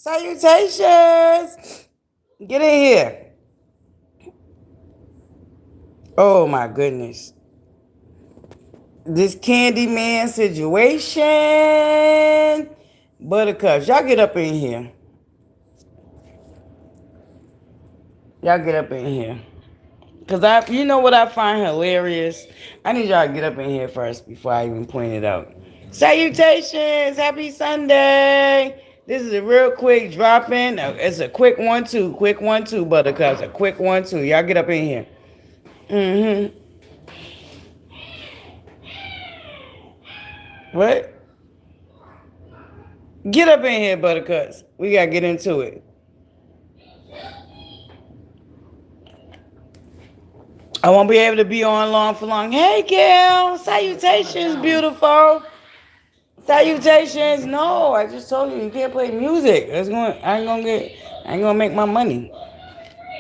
Salutations. Get in here. Oh my goodness. This Candyman situation. Buttercups, y'all get up in here. Y'all get up in here. Cause you know what I find hilarious? I need y'all to get up in here first before I even point it out. Salutations! Happy Sunday! This is a real quick drop in. It's a quick 1-2. Quick 1-2, Buttercups. A quick 1-2. Y'all get up in here. What? Get up in here, Buttercups. We gotta get into it. I won't be able to be on long for long. Hey, Gail. Salutations, beautiful. Salutations. No, I just told you can't play music. I ain't gonna make my money.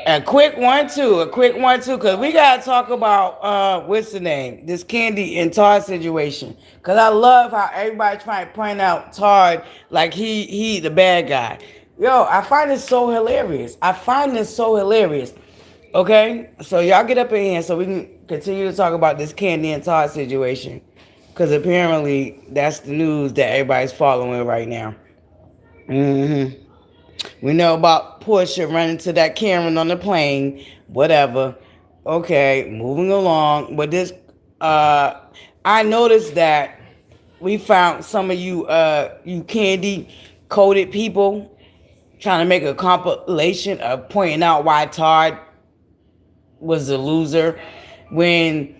A quick 1-2. A quick 1-2. Cause we gotta talk about what's the name? This Candy and Todd situation. Cause I love how everybody trying to point out Todd like he the bad guy. Yo, I find this so hilarious. Okay, so y'all get up in here so we can continue to talk about this Candy and Todd situation. Because apparently that's the news that everybody's following right now. We know about Portia running to that Karen on the plane, whatever. Okay, moving along. But I noticed that we found some of you candy coated people trying to make a compilation of pointing out why Todd was a loser when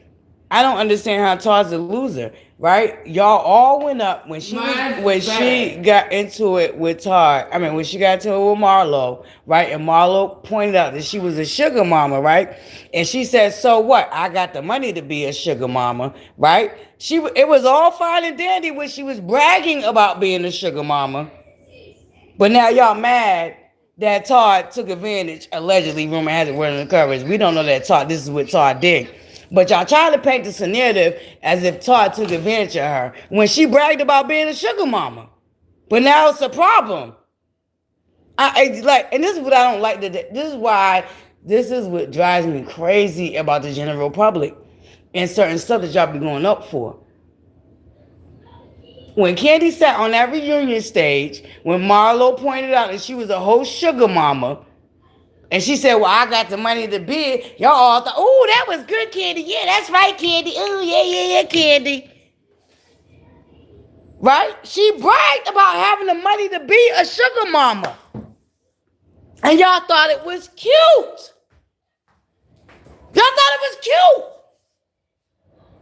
I don't understand how Todd's a loser, right? Y'all all went up when she got into it with Todd. I mean, when she got into it with Marlo, right? And Marlo pointed out that she was a sugar mama, right? And she said, "So what? I got the money to be a sugar mama, right?" It was all fine and dandy when she was bragging about being a sugar mama, but now y'all mad that Todd took advantage, allegedly, rumor has it, word on the covers. We don't know that this is what Todd did. But y'all trying to paint this narrative as if Todd took advantage of her when she bragged about being a sugar mama. But now it's a problem. And this is what I don't like. This is what drives me crazy about the general public and certain stuff that y'all be going up for. When Candy sat on that reunion stage, when Marlo pointed out that she was a whole sugar mama, and she said, "Well, I got the money to bid," y'all all thought, "Oh, that was good, Candy. Yeah, that's right, Candy. Oh, yeah, Candy." Right? She bragged about having the money to be a sugar mama. And y'all thought it was cute.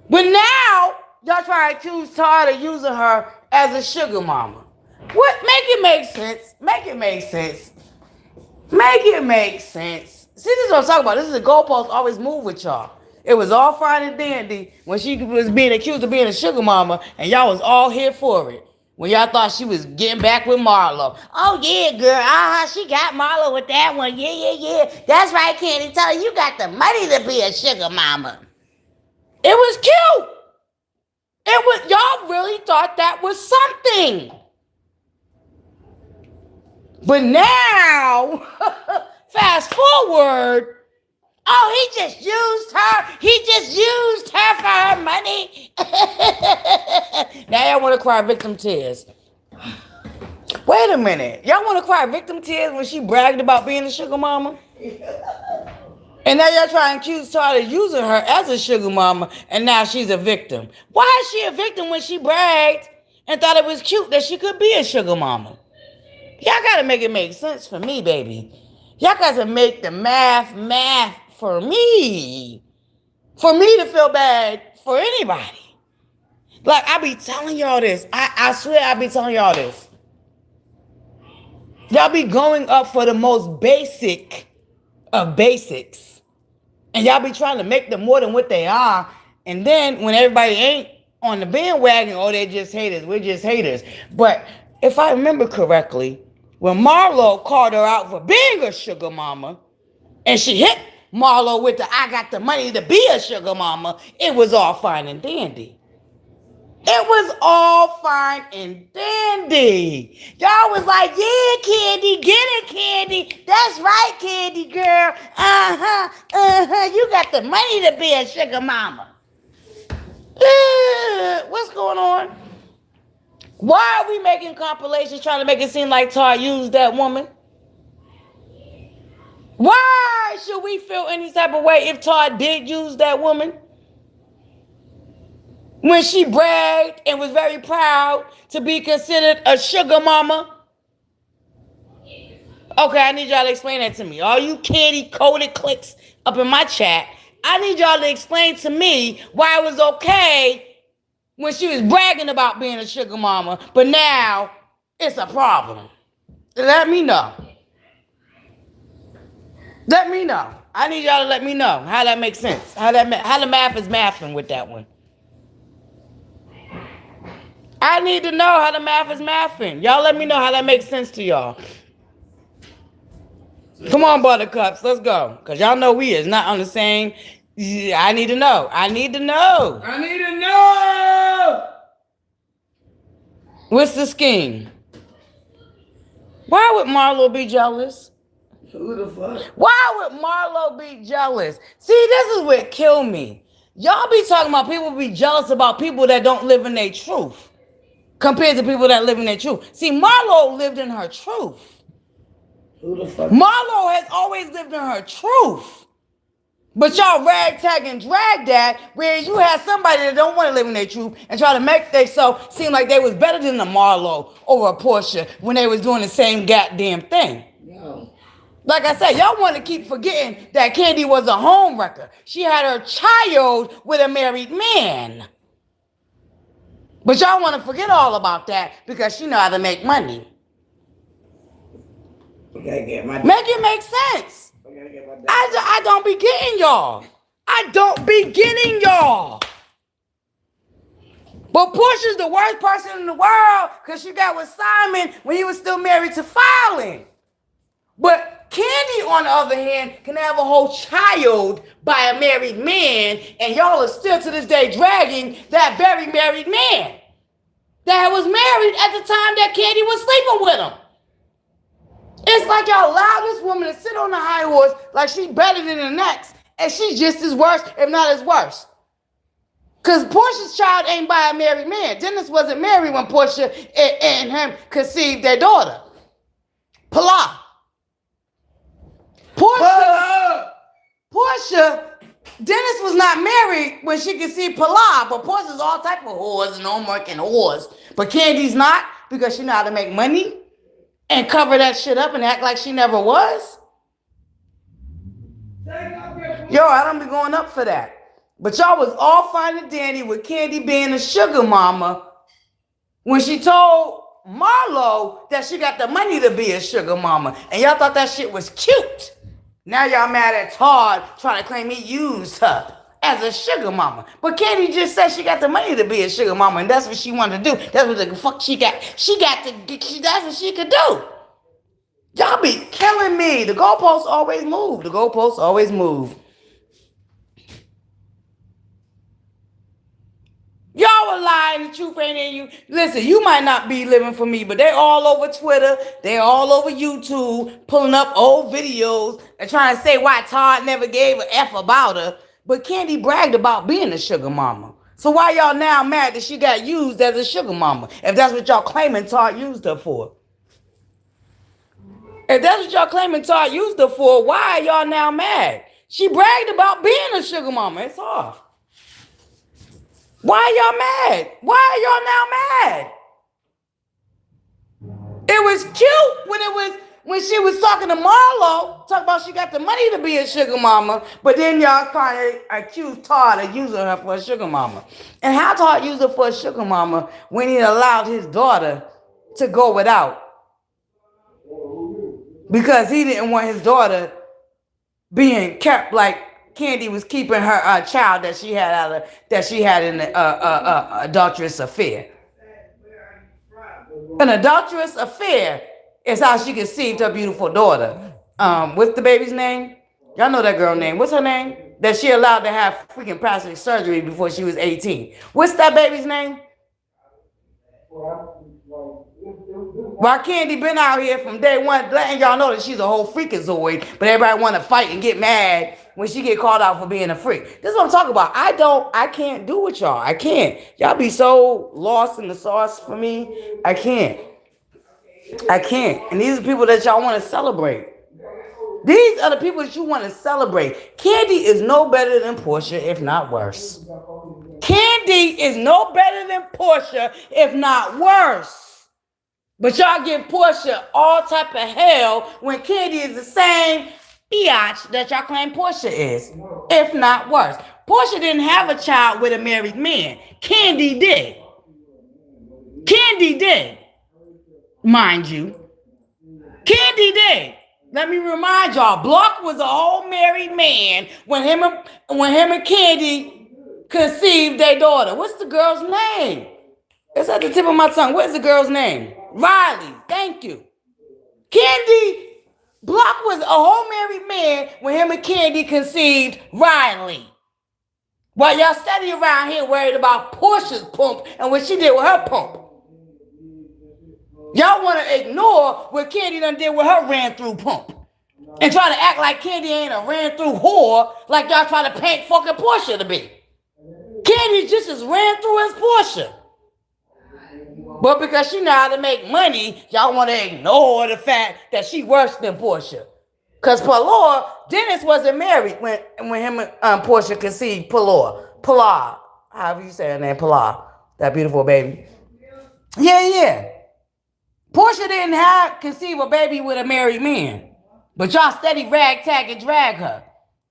But now, y'all try to accuse Todd of using her as a sugar mama. What? Make it make sense. See, this is what I'm talking about. This is the goalpost always move with y'all. It was all fine and dandy when she was being accused of being a sugar mama, and y'all was all here for it. When y'all thought she was getting back with Marlo. "Oh, yeah, girl. She got Marlo with that one. Yeah. That's right, Candy. Tell her you got the money to be a sugar mama." It was cute. Y'all really thought that was something. But now, fast forward, oh, he just used her for her money. Now y'all want to cry victim tears. Wait a minute. Y'all want to cry victim tears when she bragged about being a sugar mama? And now y'all trying to accuse Todd of using her as a sugar mama, and now she's a victim. Why is she a victim when she bragged and thought it was cute that she could be a sugar mama? Y'all got to make it make sense for me, baby. Y'all got to make the math for me. For me to feel bad for anybody. Like, I be telling y'all this. I swear I be telling y'all this. Y'all be going up for the most basic of basics. And y'all be trying to make them more than what they are. And then when everybody ain't on the bandwagon, oh, they're just haters. We're just haters. But if I remember correctly, when Marlo called her out for being a sugar mama, and she hit Marlo with the "I got the money to be a sugar mama," it was all fine and dandy. It was all fine and dandy. Y'all was like, yeah, Candy, get it, Candy. That's right, Candy girl. You got the money to be a sugar mama. What's going on? Why are we making compilations trying to make it seem like Todd used that woman? Why should we feel any type of way if Todd did use that woman? When she bragged and was very proud to be considered a sugar mama. Okay, I need y'all to explain that to me. All you candy coded clicks up in my chat, I need y'all to explain to me why it was okay when she was bragging about being a sugar mama, but now it's a problem. Let me know. Let me know. I need y'all to let me know how that makes sense. How the math is mathing with that one. I need to know how the math is mathing. Y'all let me know how that makes sense to y'all. Come on, buttercups, let's go. Because y'all know we is not on the same. I need to know. I need to know. I need to know. What's the scheme? Why would Marlo be jealous? Who the fuck? Why would Marlo be jealous? See, this is what killed me. Y'all be talking about people be jealous about people that don't live in their truth compared to people that live in their truth. See, Marlo lived in her truth. Who the fuck? Marlo has always lived in her truth. But y'all ragtag and drag that, where you have somebody that don't want to live in their truth and try to make themselves seem like they was better than a Marlo or a Portia when they was doing the same goddamn thing. No. Like I said, y'all want to keep forgetting that Candy was a homewrecker. She had her child with a married man. But y'all want to forget all about that because she know how to make money. Make it make sense. I don't be getting y'all. I don't be getting y'all. But Portia's the worst person in the world because she got with Simon when he was still married to Fallon. But Candy, on the other hand, can have a whole child by a married man, and y'all are still to this day dragging that very married man that was married at the time that Candy was sleeping with him. It's like y'all allow this woman to sit on the high horse like she better than the next, and she's just as worse, if not as worse. Because Portia's child ain't by a married man. Dennis wasn't married when Portia and him conceived their daughter. Pilar. Portia, Dennis was not married when she conceived Pilar, but Portia's all type of whores and homework and whores. But Candy's not because she know how to make money and cover that shit up and act like she never was. Yo, I don't be going up for that. But y'all was all fine and dandy with Candy being a sugar mama when she told Marlo that she got the money to be a sugar mama. And y'all thought that shit was cute. Now y'all mad at Todd trying to claim he used her as a sugar mama. But Candy just said she got the money to be a sugar mama, and that's what she wanted to do. That's what the fuck she got. That's what she could do. Y'all be killing me. The goalposts always move. The goalposts always move. Y'all are lying. The truth ain't in you. Listen, you might not be living for me, but they're all over Twitter. They're all over YouTube, pulling up old videos and trying to say why Todd never gave a F about her. But Candy bragged about being a sugar mama. So why y'all now mad that she got used as a sugar mama? If that's what y'all claiming Todd used her for. If that's what y'all claiming Todd used her for, why are y'all now mad? She bragged about being a sugar mama. It's off. Why y'all mad? Why are y'all now mad? It was cute when she was talking to Marlo, talking about she got the money to be a sugar mama, but then y'all kind of accused Todd of using her for a sugar mama. And how Todd used her for a sugar mama when he allowed his daughter to go without? Because he didn't want his daughter being kept like Candy was keeping her child that she had in an adulterous affair. An adulterous affair is how she conceived her beautiful daughter. What's the baby's name? Y'all know that girl name. What's her name? That she allowed to have freaking plastic surgery before she was 18. What's that baby's name? Why Candy been out here from day one letting y'all know that she's a whole freakazoid, but everybody want to fight and get mad when she get called out for being a freak. This is what I'm talking about. I can't do with y'all. I can't. Y'all be so lost in the sauce for me. I can't. I can't. And these are people that y'all want to celebrate. These are the people that you want to celebrate. Candy is no better than Portia, if not worse. Candy is no better than Portia, if not worse. But y'all give Portia all type of hell when Candy is the same biatch that y'all claim Portia is, if not worse. Portia didn't have a child with a married man. Candy did. Candy did, mind you. Candy did. Let me remind y'all, Block was a whole married man when him and Candy conceived their daughter. What's the girl's name? It's at the tip of my tongue. What's the girl's name? Riley. Thank you. Candy, Block was a whole married man when him and Candy conceived Riley. While y'all steady around here worried about Portia's pump and what she did with her pump. Y'all want to ignore what Candy done did with her ran through pump. And try to act like Candy ain't a ran through whore like y'all try to paint fucking Portia to be. Candy just as ran through as Portia. But because she know how to make money, y'all want to ignore the fact that she worse than Portia. Because Dennis wasn't married when him and Portia conceived Pilar. However you say her name, Pilar. That beautiful baby. Yeah. Portia didn't conceive a baby with a married man. But y'all steady ragtag and drag her.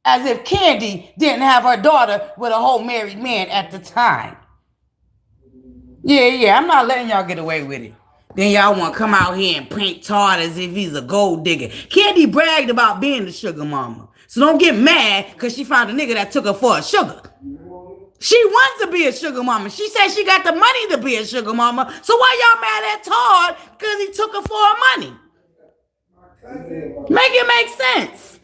As if Candy didn't have her daughter with a whole married man at the time. Yeah, I'm not letting y'all get away with it. Then y'all want to come out here and paint Todd as if he's a gold digger. Candy bragged about being the sugar mama. So don't get mad because she found a nigga that took her for a sugar. She wants to be a sugar mama. She said she got the money to be a sugar mama. So why y'all mad at Todd because he took her for her money? Make it make sense.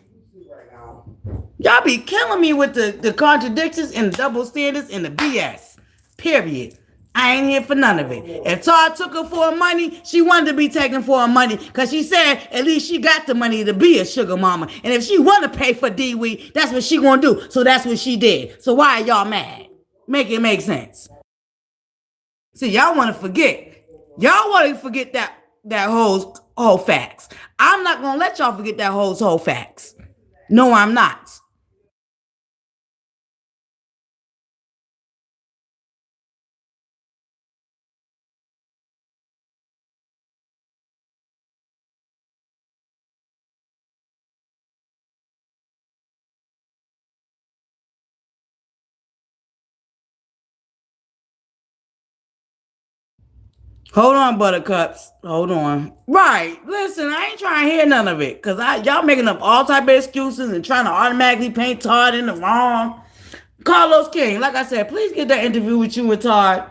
Y'all be killing me with the contradictions and the double standards and the BS. Period. I ain't here for none of it. If Todd took her for her money, she wanted to be taken for her money because she said at least she got the money to be a sugar mama. And if she want to pay for D-Wee, that's what she gonna do. So that's what she did. So why are y'all mad? Make it make sense. See, y'all want to forget. Y'all want to forget that whole facts. I'm not gonna let y'all forget that whole facts. No, I'm not. Hold on, buttercups. Hold on. Right. Listen, I ain't trying to hear none of it. Cause y'all making up all type of excuses and trying to automatically paint Todd in the wrong. Carlos King, like I said, please get that interview with you and Todd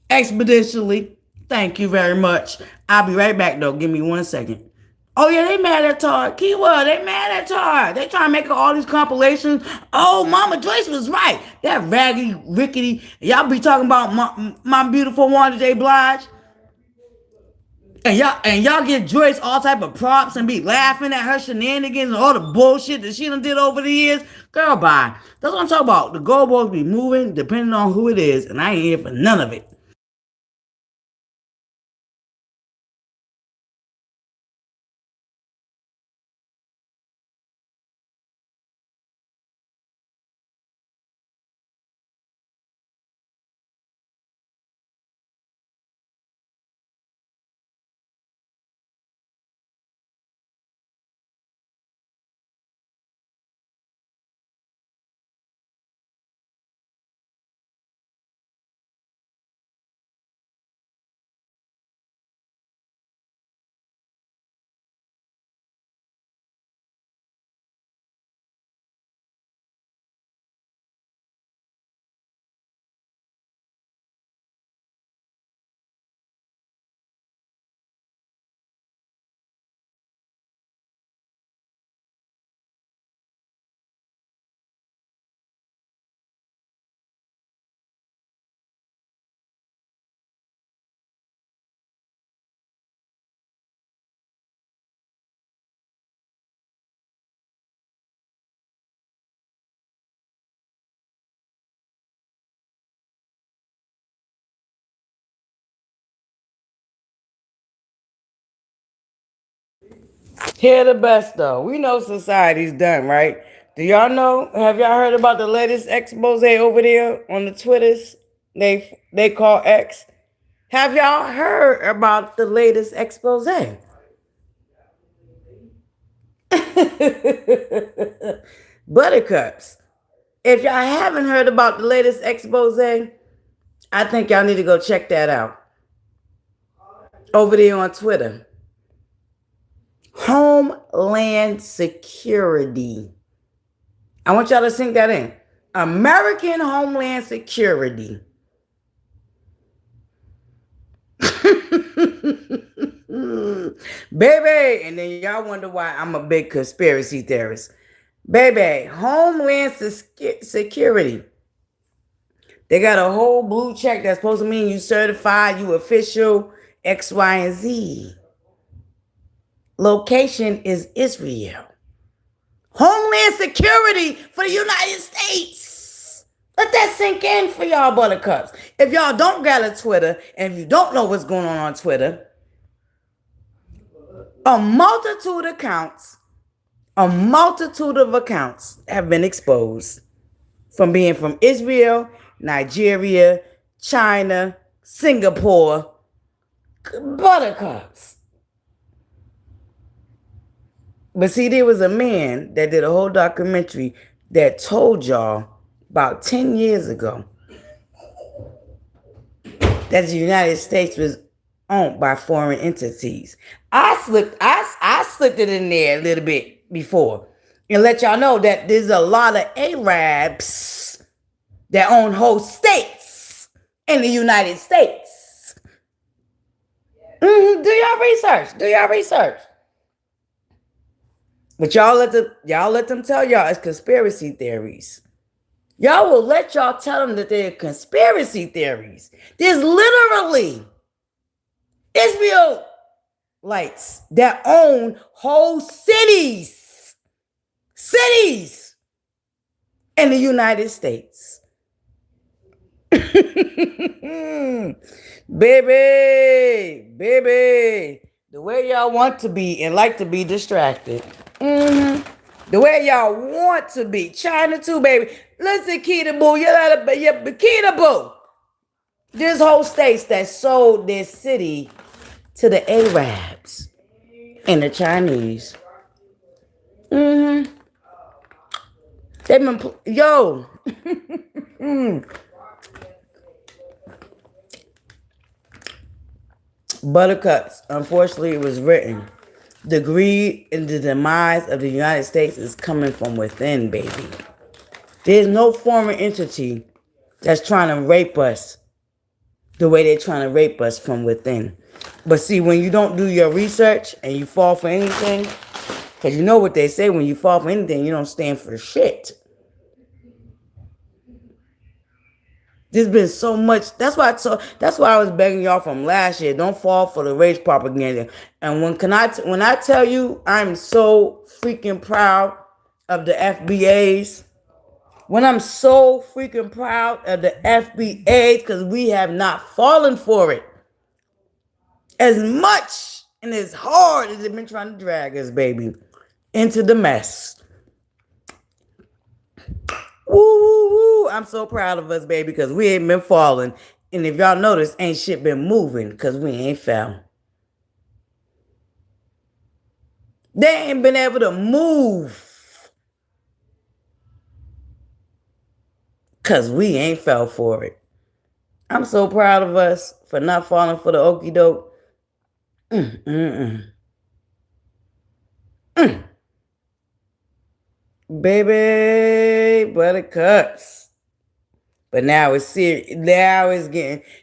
expeditiously. Thank you very much. I'll be right back though. Give me 1 second. Oh yeah, they mad at Todd. Keyword, they mad at Todd. They trying to make all these compilations. Oh, Mama Joyce was right. That raggy, rickety. Y'all be talking about my beautiful Wanda J. Blige. And y'all give Joyce all type of props and be laughing at her shenanigans and all the bullshit that she done did over the years. Girl, bye. That's what I'm talking about. The goalposts be moving depending on who it is, and I ain't here for none of it. Here the best though. We know society's done, right? Do y'all know? Have y'all heard about the latest expose over there on the Twitters? They call X. Have y'all heard about the latest expose? Buttercups. If y'all haven't heard about the latest expose, I think y'all need to go check that out. Over there on Twitter. Homeland Security. I want y'all to sink that in. American Homeland Security. Baby, and then y'all wonder why I'm a big conspiracy theorist. Baby, Homeland Security. They got a whole blue check that's supposed to mean you certified, you official, X, Y, and Z. Location is Israel. Homeland Security for the United States. Let that sink in for y'all buttercups. If y'all don't got a Twitter, and if you don't know what's going on Twitter, a multitude of accounts have been exposed from Israel, Nigeria, China, Singapore, buttercups. But see, there was a man that did a whole documentary that told y'all about 10 years ago that the United States was owned by foreign entities. I slipped it in there a little bit before and let y'all know that there's a lot of Arabs that own whole states in the United States. Do y'all research. But y'all let them tell y'all it's conspiracy theories. Y'all will let y'all tell them that they're conspiracy theories. There's literally Israelites that own whole cities in the United States. baby, the way y'all want to be and like to be distracted. The way y'all want to be. China too, baby. Listen, Keita Boo, Keita Boo. There's whole states that sold their city to the Arabs and the Chinese. They've been, yo. Buttercups, unfortunately, it was written. The greed and the demise of the United States is coming from within, baby. There's no foreign entity that's trying to rape us the way they're trying to rape us from within. But see, when you don't do your research and you fall for anything, because you know what they say, when you fall for anything, you don't stand for shit. There's been so much. That's why I was begging y'all from last year. Don't fall for the race propaganda. And when I tell you, I'm so freaking proud of the FBAs. When I'm so freaking proud of the FBA, because we have not fallen for it as much and as hard as they've been trying to drag us, baby, into the mess. Woo. I'm so proud of us, baby, because we ain't been falling. And if y'all notice, ain't shit been moving because we ain't fell. They ain't been able to move because we ain't fell for it. I'm so proud of us for not falling for the okie doke. Baby, buttercups. But now it's serious.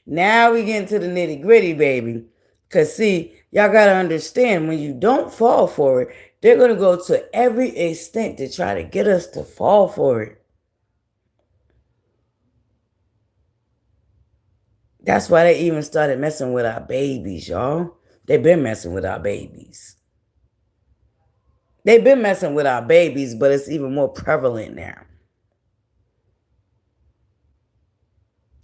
Now we getting to the nitty gritty, baby. Cause see, y'all gotta understand, when you don't fall for it, they're gonna go to every extent to try to get us to fall for it. That's why they even started messing with our babies, y'all. They've been messing with our babies. They've been messing with our babies, but it's even more prevalent now.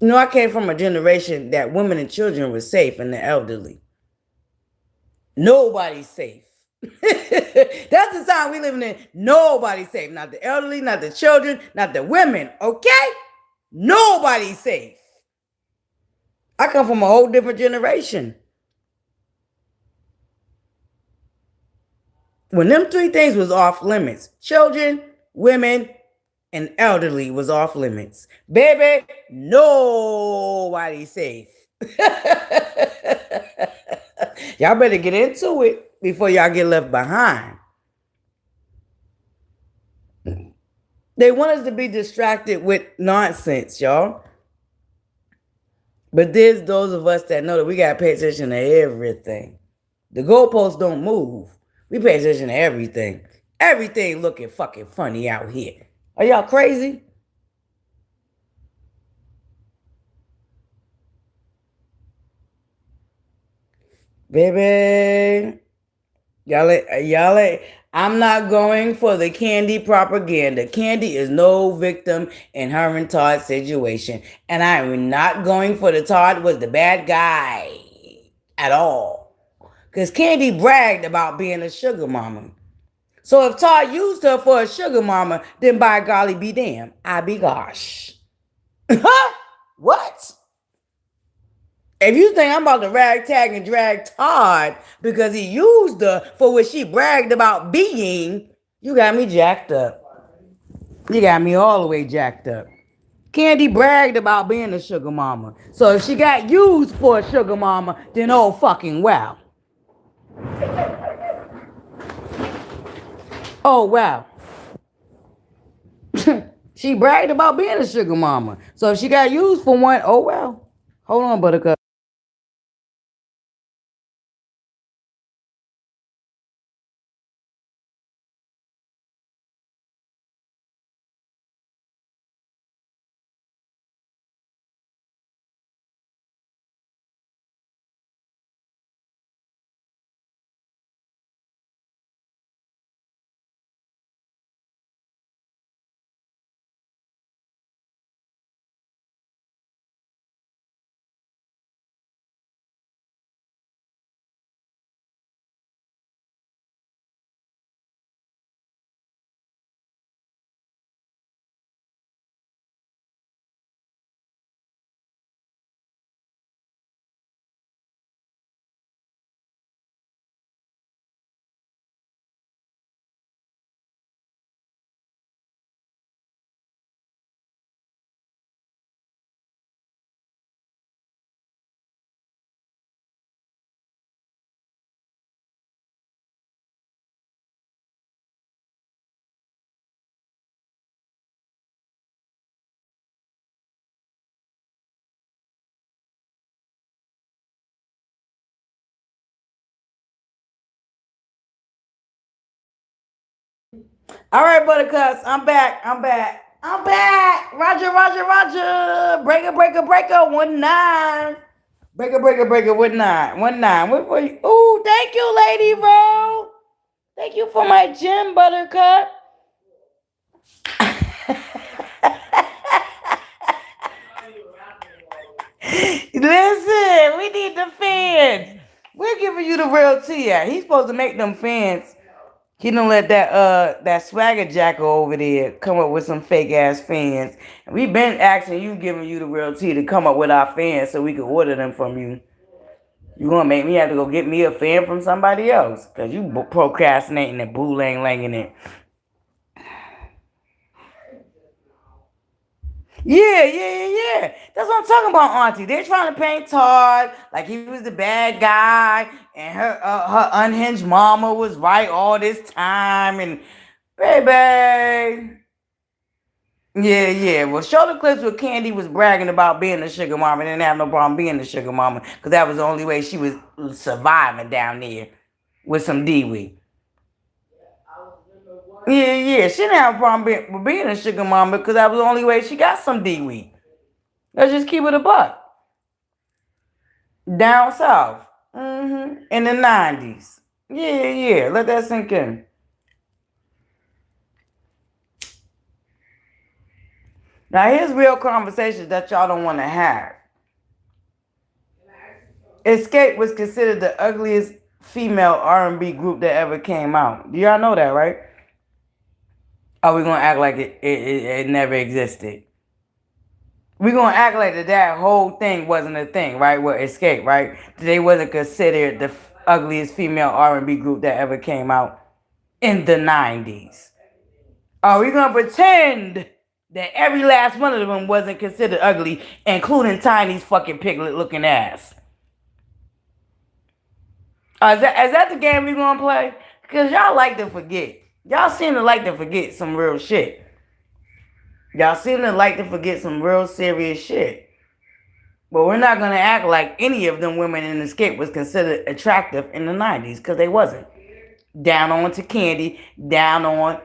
You know, I came from a generation that women and children were safe and the elderly. Nobody's safe. That's the time we living in. Nobody's safe. Not the elderly, not the children, not the women. Okay? Nobody's safe. I come from a whole different generation. When them three things was off limits, children, women, and elderly was off limits. Baby, nobody's safe. Y'all better get into it before y'all get left behind. They want us to be distracted with nonsense, y'all. But there's those of us that know that we gotta pay attention to everything. The goalposts don't move. We pay attention to everything. Everything looking fucking funny out here. Are y'all crazy? Baby. Y'all, I'm not going for the Candy propaganda. Candy is no victim in her and Todd's situation. And I am not going for the Todd was the bad guy at all. Because Candy bragged about being a sugar mama. So if Todd used her for a sugar mama, then by golly be damned. I be gosh. What? If you think I'm about to ragtag and drag Todd because he used her for what she bragged about being, you got me jacked up. You got me all the way jacked up. Candy bragged about being a sugar mama. So if she got used for a sugar mama, then oh fucking wow. Oh wow. She bragged about being a sugar mama. So if she got used for one, oh well. Hold on, Buttercup. All right, Buttercups, I'm back. I'm back. Roger, Roger, Roger. Breaker, breaker, breaker. 1-9. Breaker, breaker, breaker. 1-9. 1-9. What for you? Ooh, thank you, Lady Roll. Thank you for my gem, Buttercup. Listen, we need the fans. We're giving you the real tea. He's supposed to make them fans. He don't let that swagger jacker over there come up with some fake ass fans. And we've been asking you, giving you the real tea to come up with our fans so we can order them from you. You gonna make me have to go get me a fan from somebody else because you procrastinating and boo-lang-langing it. Yeah. That's what I'm talking about, Auntie. They're trying to paint Todd like he was the bad guy, and her unhinged mama was right all this time, and baby. Yeah. Well, show the clips where Candy was bragging about being a sugar mama and didn't have no problem being a sugar mama because that was the only way she was surviving down there with some D-Wee. Yeah. She didn't have a problem with being a sugar mama because that was the only way she got some D-Wee. Let's just keep it a buck. Down south. In the 90s. Yeah. Let that sink in. Now, here's real conversations that y'all don't want to have. Escape was considered the ugliest female R&B group that ever came out. Do y'all know that, right? Are we gonna act like it never existed? We're gonna act like that whole thing wasn't a thing, right? With Escape, right? They wasn't considered the ugliest female R&B group that ever came out in the 90s. Are we gonna pretend that every last one of them wasn't considered ugly, including Tiny's fucking piglet looking ass? Is that the game we gonna play? Because y'all like to forget. Y'all seem to like to forget some real shit. Y'all seem to like to forget some real serious shit. But we're not gonna act like any of them women in Escape was considered attractive in the 90s, because they wasn't. Down on to Candy, down on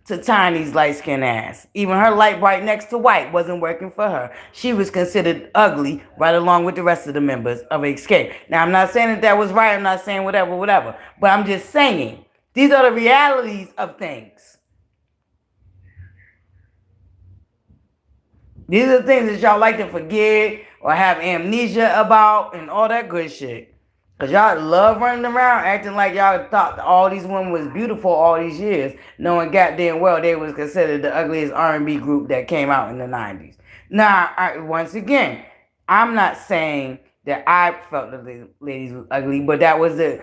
to Tiny's light-skinned ass. Even her light bright next to white wasn't working for her. She was considered ugly right along with the rest of the members of Escape. Now, I'm not saying that was right. I'm not saying whatever. But I'm just saying, these are the realities of things. These are the things that y'all like to forget or have amnesia about and all that good shit. Because y'all love running around acting like y'all thought all these women was beautiful all these years, knowing goddamn well they was considered the ugliest R&B group that came out in the 90s. Now, once again, I'm not saying that I felt the ladies was ugly, but that was the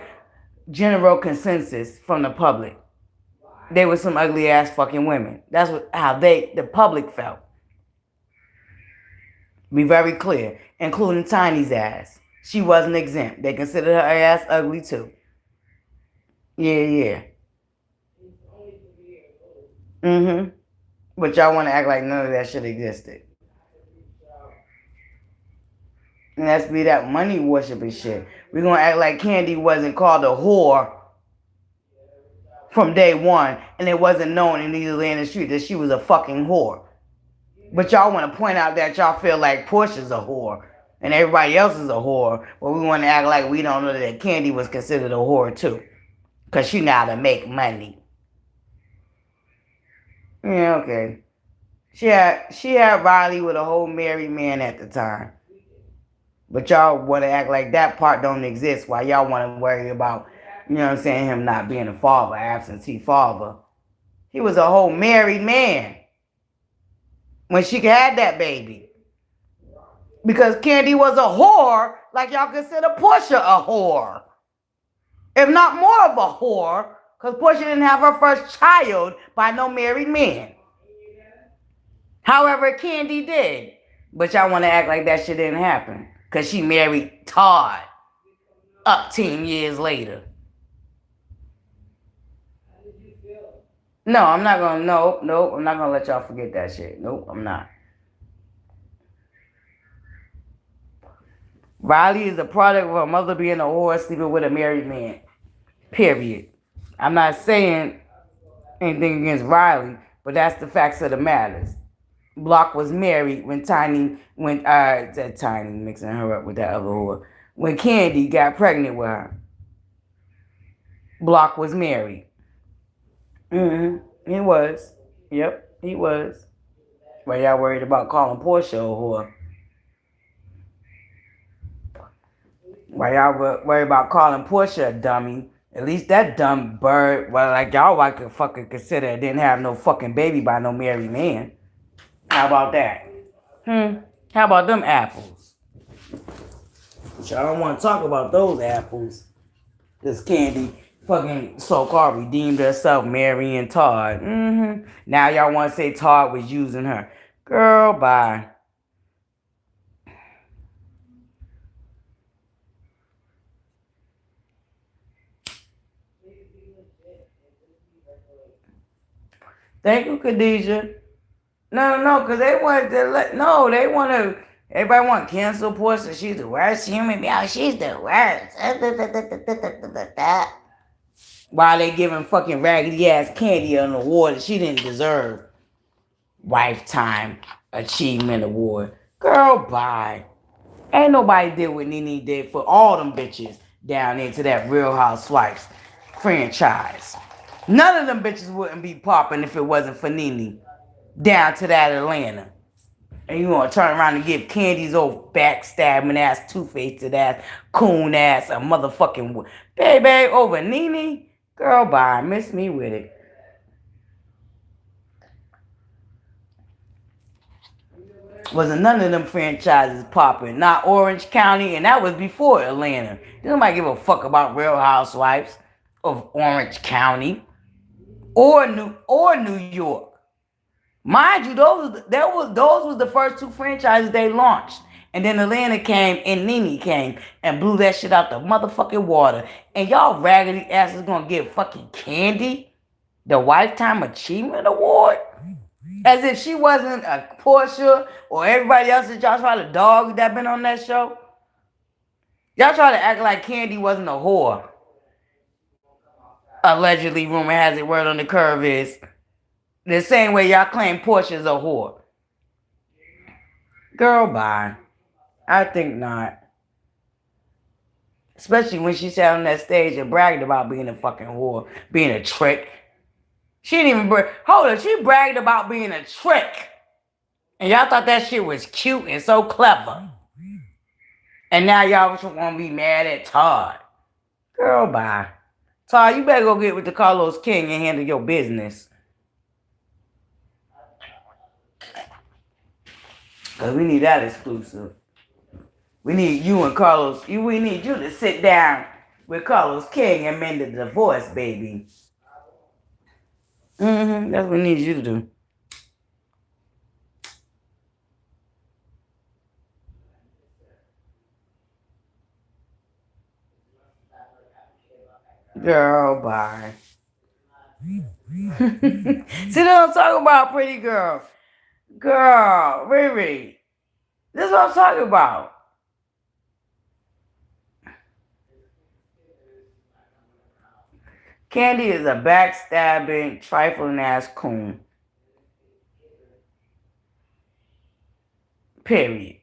general consensus from the public. They were some ugly ass fucking women. That's how the public felt. Be very clear, including Tiny's ass. She wasn't exempt. They considered her ass ugly too. Yeah. But y'all want to act like none of that shit existed. And that's be that money worshiping shit. We're gonna act like Candy wasn't called a whore from day one, and it wasn't known in either in the street that she was a fucking whore. But y'all want to point out that y'all feel like Portia's a whore and everybody else is a whore, but we want to act like we don't know that Candy was considered a whore too, because she know how to make money. Yeah, okay. She had Riley with a whole married man at the time. But y'all want to act like that part don't exist while y'all want to worry about, you know what I'm saying, him not being a father, absentee father. He was a whole married man when she had that baby. Because Candy was a whore, like y'all consider Portia a whore. If not more of a whore, because Portia didn't have her first child by no married man. However, Candy did. But y'all want to act like that shit didn't happen. Because she married Todd up 10 years later. No, I'm not going to, nope, I'm not going to let y'all forget that shit. Nope, I'm not. Riley is a product of her mother being a whore sleeping with a married man. Period. I'm not saying anything against Riley, but that's the facts of the matters. Block was married when Tiny, mixing her up with that other whore. When Candy got pregnant with her. Block was married. He was. Yep, he was. Why y'all worried about calling Portia a whore? Why y'all worried about calling Portia a dummy? At least that dumb bird, well, like y'all could fucking consider it didn't have no fucking baby by no married man. How about that? How about them apples? Y'all don't want to talk about those apples. This Candy fucking so-called redeemed herself marrying Todd. Now y'all want to say Todd was using her. Girl, bye. Thank you, Khadijah. No, because they want to they want to, everybody want to cancel Portia. She's the worst human being. She's the worst. While they giving fucking raggedy ass Candy an award that she didn't deserve. Lifetime Achievement Award. Girl, bye. Ain't nobody did what Nene did for all them bitches down into that Real Housewives franchise. None of them bitches wouldn't be popping if it wasn't for Nene down to that Atlanta. And you want to turn around and give Candy's old backstabbing ass, two-faced ass, coon ass, a motherfucking baby over Nene? Girl, bye. Miss me with it. Wasn't none of them franchises popping. Not Orange County, and that was before Atlanta. Nobody give a fuck about Real Housewives of Orange County or New York. Mind you, those was the first two franchises they launched. And then Atlanta came and Nene came and blew that shit out the motherfucking water. And y'all raggedy asses gonna get fucking Candy the Lifetime Achievement Award? As if she wasn't a Portia or everybody else that y'all try to dog that been on that show. Y'all try to act like Candy wasn't a whore. Allegedly, rumor has it, word on the curve is the same way y'all claim Portia's a whore. Girl, bye. I think not. Especially when she sat on that stage and bragged about being a fucking whore, being a trick. She didn't even hold on, she bragged about being a trick. And y'all thought that shit was cute and so clever. And now y'all just want to be mad at Todd. Girl, bye. Todd, you better go get with the Carlos King and handle your business. Because we need that exclusive. We need you and Carlos. We need you to sit down with Carlos King and mend the divorce, baby. That's what we need you to do. Girl, bye. See what I'm talking about, pretty girl? Girl, Riri. This is what I'm talking about. Candy is a backstabbing, trifling ass coon. Period.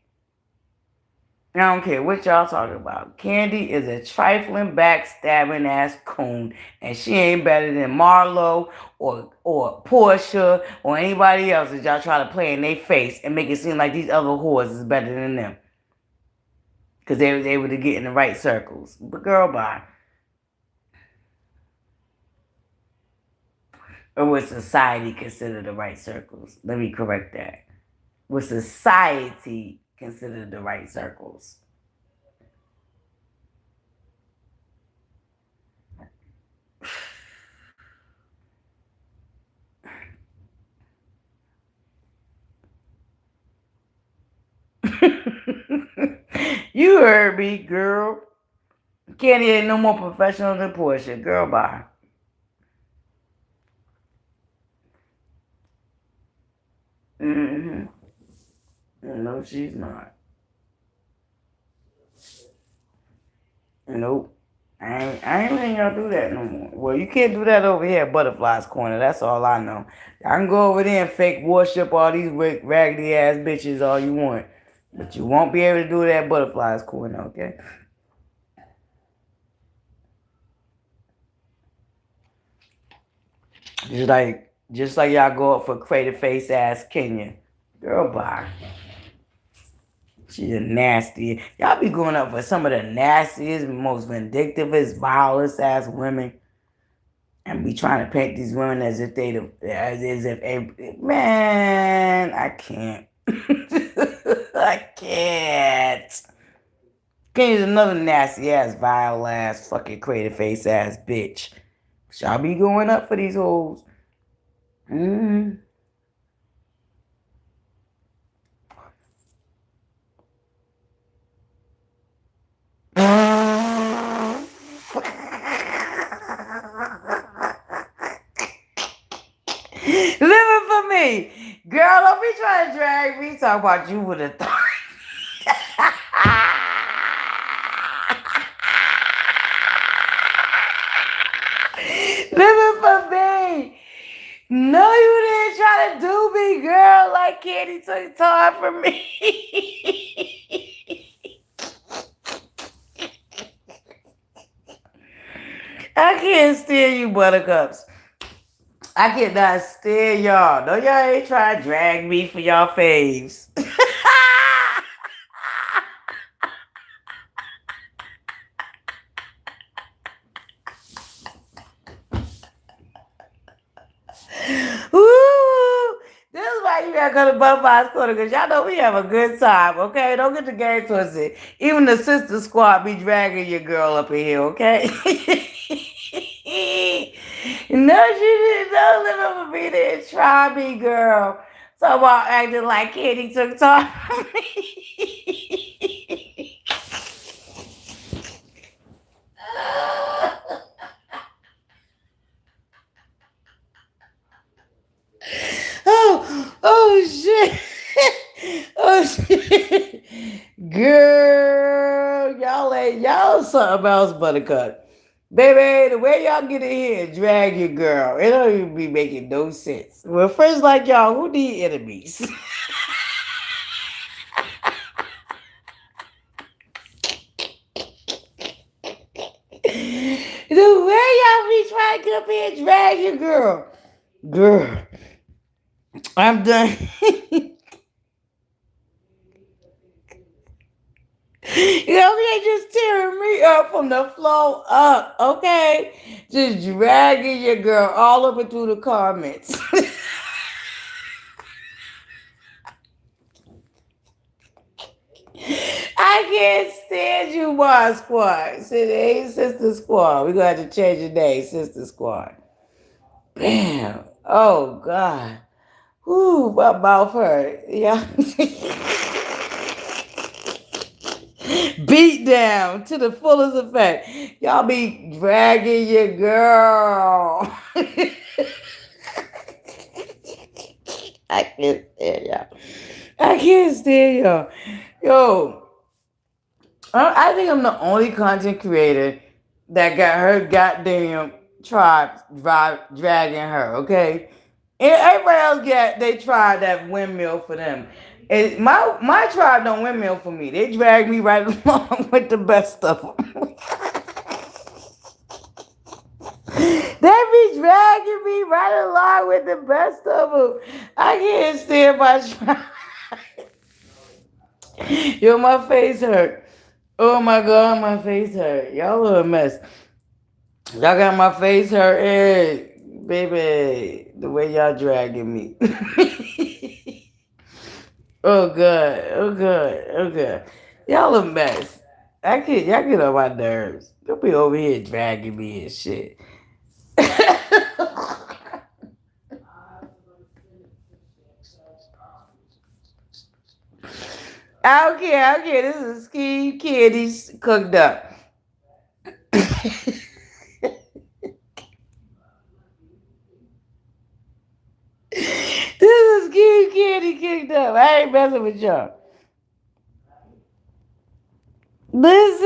I don't care what y'all talking about. Candy is a trifling, backstabbing ass coon, and she ain't better than Marlo or Portia or anybody else that y'all try to play in their face and make it seem like these other whores is better than them. Because they was able to get in the right circles. But girl, bye. Or would society consider the right circles? Let me correct that. Would society consider the right circles? You heard me, girl. Candy ain't no more professional than Portia. Girl, bye. No, she's not. Nope. I ain't letting y'all do that no more. Well, you can't do that over here at ButterFlii's Corner. That's all I know. I can go over there and fake worship all these raggedy ass bitches all you want. But you won't be able to do that at ButterFlii's Corner, okay? Just like y'all go up for creative face ass Kenya. Girl, bye. She's a nasty. Y'all be going up for some of the nastiest, most vindictivest, vilest ass women, and be trying to paint these women as if man, I can't. I can't. Kenya's another nasty ass, vile ass, fucking creative face ass bitch. Y'all be going up for these hoes. Living for me. Girl, don't be trying to drag me. Talk about you with a thought. Living for me. No, you didn't try to do me, girl, like Candy took time from me. I can't stand you, buttercups. I cannot stand y'all. No, y'all ain't trying to drag me for y'all faves. Woo! This is why you gotta go to ButterFlii's Corner, because y'all know we have a good time, okay? Don't get the game twisted. Even the sister squad be dragging your girl up in here, okay? No, she didn't. Don't live up for me. Didn't try me, girl. So about acting like Kitty took time from me. Oh shit. Oh shit. Girl, y'all something else, Buttercup. Baby, the way y'all get in here and drag your girl, it don't even be making no sense. Well, friends like y'all, who need enemies? The way y'all be trying to get up here and drag your girl. Girl, I'm done. You know, they just tearing me up from the floor up, okay? Just dragging your girl all up into the comments. I can't stand you, Bar Squad. See, they ain't Sister Squad. We gonna have to change your name, Sister Squad. Bam. Oh God. Whoo, my mouth hurt. Yeah. Beat down to the fullest effect. Y'all be dragging your girl. I can't stand y'all. I can't stand y'all. Yo, I think I'm the only content creator that got her goddamn tribe dragging her, okay? And everybody else get they tried that windmill for them. My tribe don't windmill for me. They drag me right along with the best of them. They be dragging me right along with the best of them. I can't stand my tribe. Yo, my face hurt. Oh my God, my face hurt. Y'all are a mess. Y'all got my face hurt. Hey, baby, the way y'all dragging me. Oh God, oh God, oh God. Y'all a mess. Y'all get on my nerves. Don't be over here dragging me and shit. I don't care, I don't care. This is ski candies cooked up. This is ski candy cooked up. I ain't messing with y'all. Listen.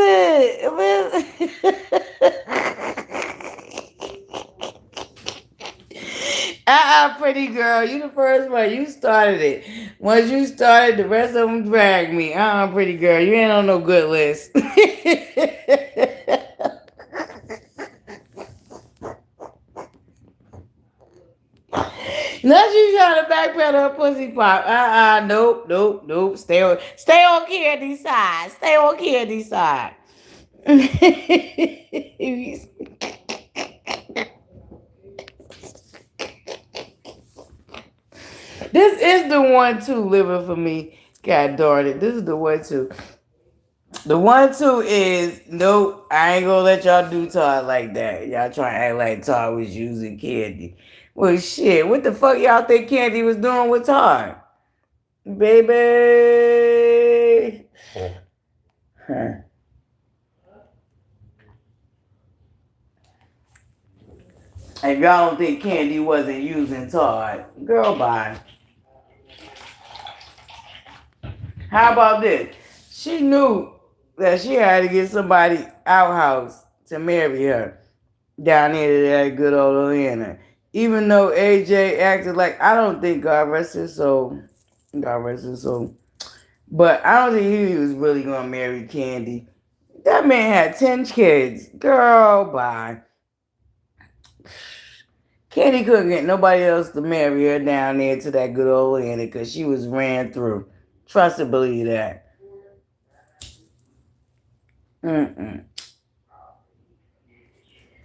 Pretty girl. You the first one. You started it. Once you started, the rest of them dragged me. Pretty girl. You ain't on no good list. Not you trying to backpedal her pussy pop. Nope, nope, nope. Stay on Candy's side. Stay on Candy's side. This is the one too living for me. God darn it. This is the one too. The one too is nope. I ain't gonna let y'all do Todd like that. Y'all trying to act like Todd was using Candy. Well, shit. What the fuck y'all think Candy was doing with Todd, baby? Huh. If y'all don't think Candy wasn't using Todd, girl, bye. How about this? She knew that she had to get somebody outhouse to marry her down there to that good old Atlanta. Even though AJ acted like, I don't think God rest his soul. God rest his soul. But I don't think he was really going to marry Candy. That man had 10 kids. Girl, bye. Candy couldn't get nobody else to marry her down there to that good old Annie because she was ran through. Trust and believe that. Mm-mm.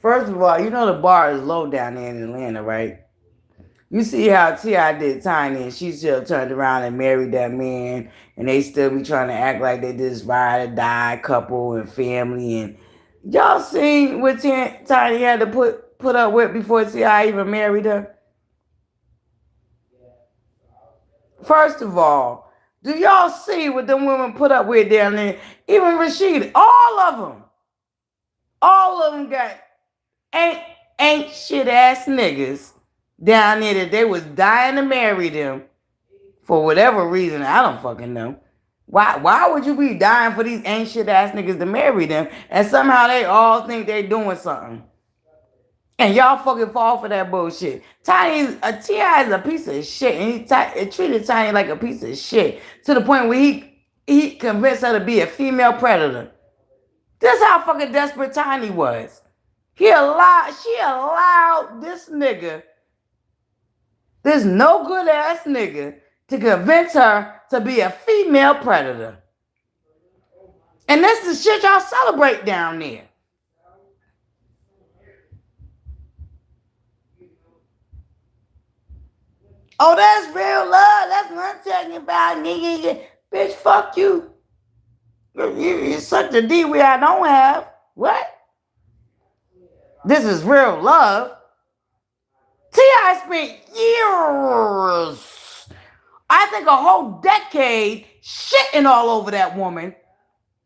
First of all, you know the bar is low down there in Atlanta, right? You see how T.I. did Tiny and she still turned around and married that man and they still be trying to act like they this ride or die couple and family. And y'all seen what Tiny had to put up with before T.I. even married her? First of all, do y'all see what them women put up with down there? Even Rashida, all of them got ain't shit ass niggas down there that they was dying to marry them for whatever reason. I don't fucking know. Why would you be dying for these ain't shit ass niggas to marry them and somehow they all think they doing something? And y'all fucking fall for that bullshit. T.I. is a piece of shit. And he treated Tiny like a piece of shit. To the point where he convinced her to be a female predator. This how fucking desperate Tiny was. She allowed this nigga, this no good ass nigga, to convince her to be a female predator. And that's the shit y'all celebrate down there. Oh, that's real love. That's what I'm talking about, nigga. Bitch, fuck you. You're such a D where I don't have. What? This is real love. T.I. spent years, I think a whole decade, shitting all over that woman.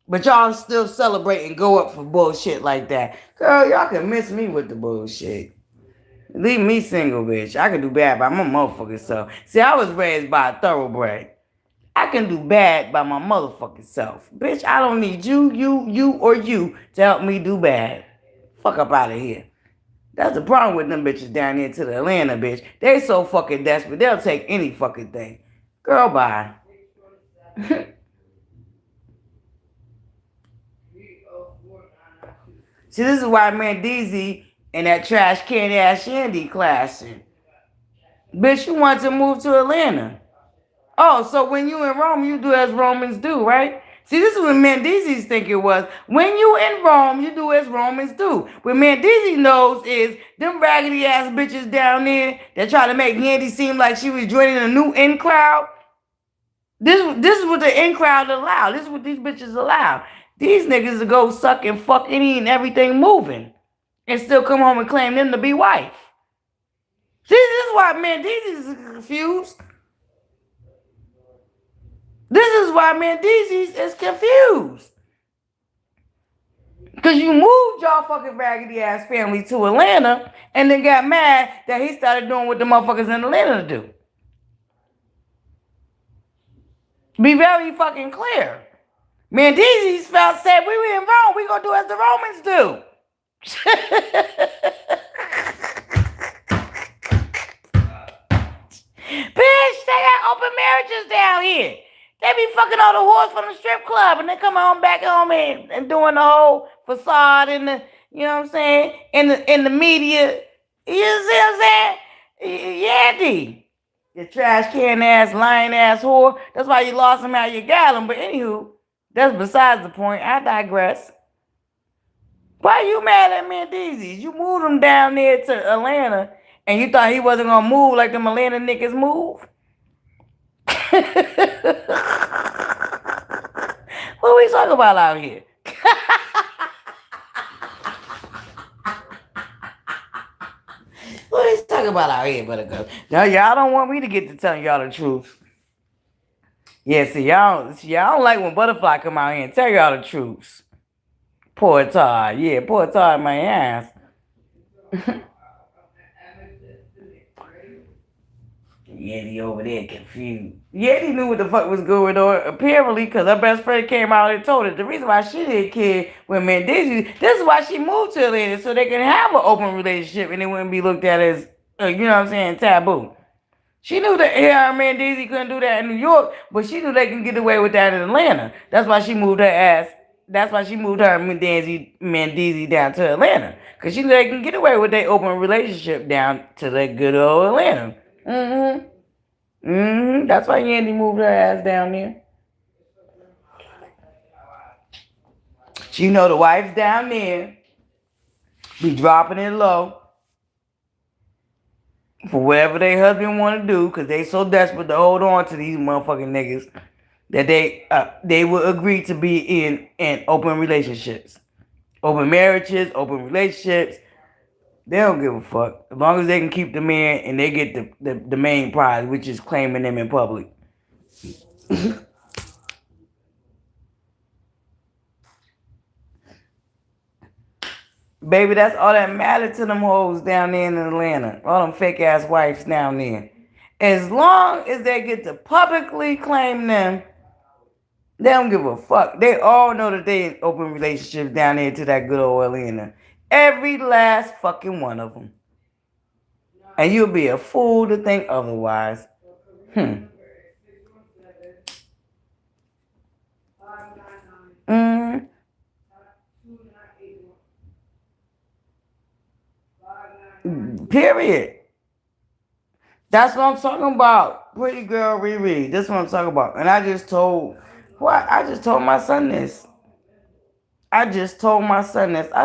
But y'all still celebrate and go up for bullshit like that. Girl, y'all can miss me with the bullshit. Leave me single, bitch. I can do bad by my motherfucking self. See, I was raised by a thoroughbred. I can do bad by my motherfucking self. Bitch, I don't need you, or you to help me do bad. Fuck up out of here. That's the problem with them bitches down here to the Atlanta, bitch. They so fucking desperate. They'll take any fucking thing. Girl, bye. See, this is why Mendeezy and that trash can ass Shandy clashing. Bitch, you want to move to Atlanta. Oh, so when you in Rome, you do as Romans do, right? See, this is what Mendeezy's think it was. When you in Rome, you do as Romans do. What Mendeezy knows is them raggedy ass bitches down there that try to make Yandy seem like she was joining a new in crowd. This is what the in crowd allow. This is what these bitches allow. These niggas to go suck and fuck any and everything moving and still come home and claim them to be wife. See, this is why Mendeezy's confused. This is why Mendeezy is confused. Because you moved y'all fucking raggedy ass family to Atlanta and then got mad that he started doing what the motherfuckers in Atlanta do. Be very fucking clear. Mendeezy's said, we were in Rome, we gonna do as the Romans do. Bitch, they got open marriages down here. They be fucking all the whores from the strip club and they come home back home and doing the whole facade in the, you know what I'm saying, in the media. You see what I'm saying? Yeah, D. You trash can ass, lying ass whore. That's why you lost him out, you got him. But anywho, that's besides the point. I digress. Why you mad at Mendeezy? You moved him down there to Atlanta and you thought he wasn't gonna move like them Atlanta niggas move? What we talking about out here? What is talking about out here, Buttercup? Now, y'all don't want me to get to telling y'all the truth. Yeah, see, y'all don't like when ButterFlii come out here and tell y'all the truth. Poor Todd. Yeah, poor Todd, my ass. Yeti over there confused. Yeti knew what the fuck was going on, apparently, because her best friend came out and told her. The reason why she didn't care when Mendeezy, this is why she moved to Atlanta, so they can have an open relationship and it wouldn't be looked at as, you know what I'm saying, taboo. She knew that her and Mendeezy couldn't do that in New York, but she knew they can get away with that in Atlanta. That's why she moved her ass That's why she moved her and Mendeezy down to Atlanta. Because she knew they can get away with their open relationship down to that good old Atlanta. That's why Yandy moved her ass down there. She know the wife's down there. Be dropping it low for whatever their husband want to do, because they so desperate to hold on to these motherfucking niggas that they will agree to be in open relationships, open marriages, open relationships. They don't give a fuck as long as they can keep the man and they get the main prize, which is claiming them in public. Baby, that's all that matters to them hoes down there in Atlanta. All them fake ass wives down there. As long as they get to publicly claim them, they don't give a fuck. They all know that they in open relationships down there to that good old Atlanta. Every last fucking one of them. And you'll be a fool to think otherwise. Mm. Period. That's what I'm talking about. Pretty girl Riri. That's what I'm talking about. And I just told my son this. I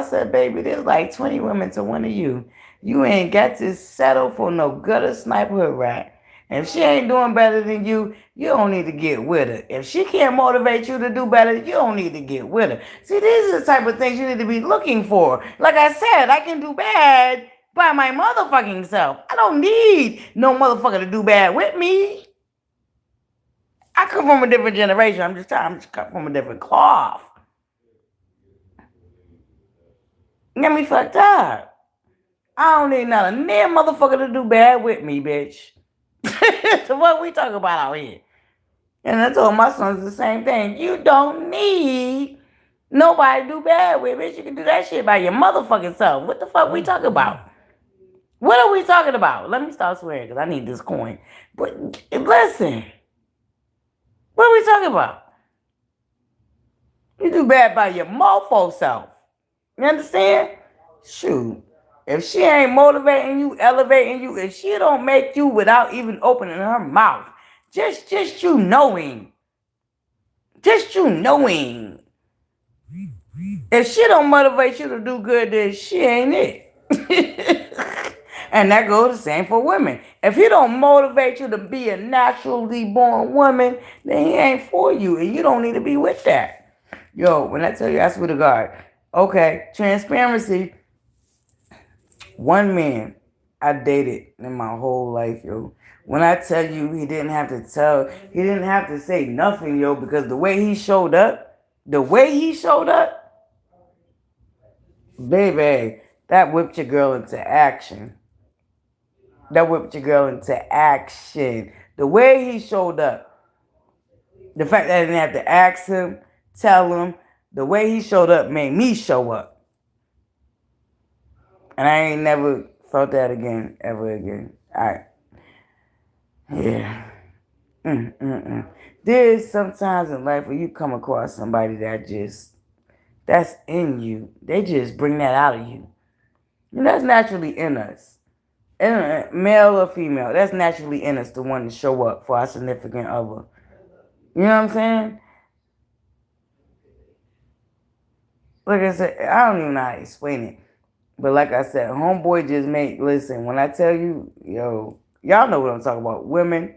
said, baby, there's like 20 women to one of you. You ain't got to settle for no gutter sniper hood rat. And if she ain't doing better than you don't need to get with her. If she can't motivate you to do better, you don't need to get with her. See, these are the type of things you need to be looking for. Like I said, I can do bad by my motherfucking self. I don't need no motherfucker to do bad with me. I come from a different generation. I'm just come from a different cloth. Get me fucked up. I don't need not a near motherfucker to do bad with me, bitch. So what we talking about out here? And I told my sons the same thing. You don't need nobody to do bad with, bitch. You can do that shit by your motherfucking self. What the fuck we talking about? What are we talking about? Let me stop swearing because I need this coin. But listen, what are we talking about? You do bad by your mofo self. You understand? Shoot. If she ain't motivating you, elevating you, if she don't make you without even opening her mouth, just you knowing. Just you knowing. If she don't motivate you to do good, then she ain't it. And that goes the same for women. If he don't motivate you to be a naturally born woman, then he ain't for you. And you don't need to be with that. Yo, when I tell you, I swear to God. Okay, transparency. One man I dated in my whole life, yo. When I tell you he didn't have to say nothing, yo, because the way he showed up, baby, that whipped your girl into action. The way he showed up, the fact that I didn't have to ask him, tell him, the way he showed up made me show up. And I ain't never felt that again, ever again. Yeah. There's sometimes in life where you come across somebody that's in you. They just bring that out of you. And that's naturally in us. Male or female, that's naturally in us to want to show up for our significant other. You know what I'm saying? Like I said, I don't even know how to explain it. But like I said, homeboy just listen, when I tell you, yo, y'all know what I'm talking about. Women,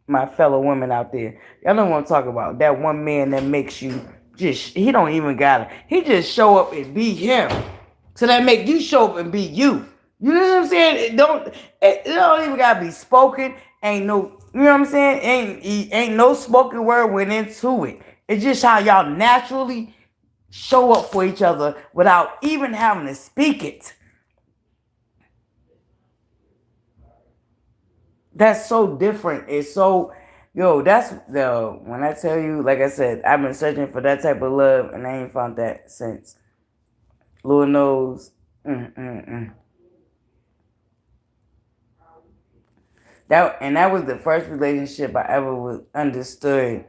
my fellow women out there, y'all know what I'm talking about. That one man that makes you he don't even got it. He just show up and be him. So that make you show up and be you. You know what I'm saying? It don't even gotta be spoken. Ain't no, you know what I'm saying? Ain't no spoken word went into it. It's just how y'all naturally show up for each other without even having to speak it. That's so different. It's so, that's when I tell you, like I said, I've been searching for that type of love and I ain't found that since. Lord knows. That was the first relationship I ever understood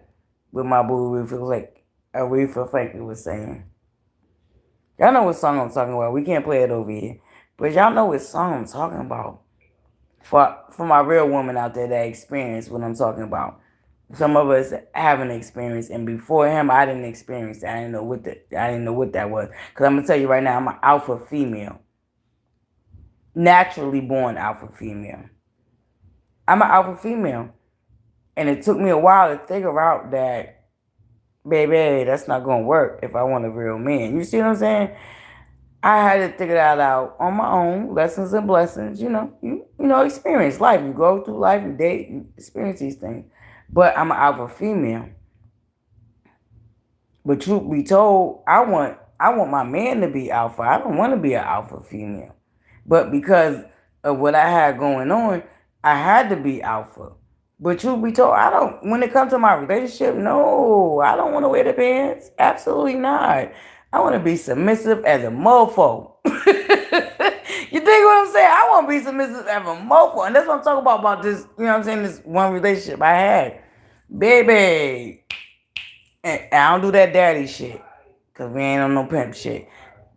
with my boo. It was like Aretha Franklin was saying. Y'all know what song I'm talking about. We can't play it over here. But y'all know what song I'm talking about. For my real woman out there that experienced what I'm talking about. Some of us haven't experienced, and before him, I didn't experience that. I didn't know what that was. Cause I'm gonna tell you right now, I'm an alpha female, naturally born alpha female. I'm an alpha female, and it took me a while to figure out that, baby, that's not gonna work if I want a real man. You see what I'm saying? I had to figure that out on my own. Lessons and blessings, you know, experience life. You go through life, you date, you experience these things. But I'm an alpha female. But truth be told, I want my man to be alpha. I don't want to be an alpha female. But because of what I had going on, I had to be alpha. But truth be told, I don't. When it comes to my relationship, no, I don't want to wear the pants. Absolutely not. I want to be submissive as a mofo. You dig what I'm saying? I want to be submissive as a mofo, and that's what I'm talking about this. You know what I'm saying? This one relationship I had, baby. And I don't do that daddy shit, cause we ain't on no pimp shit.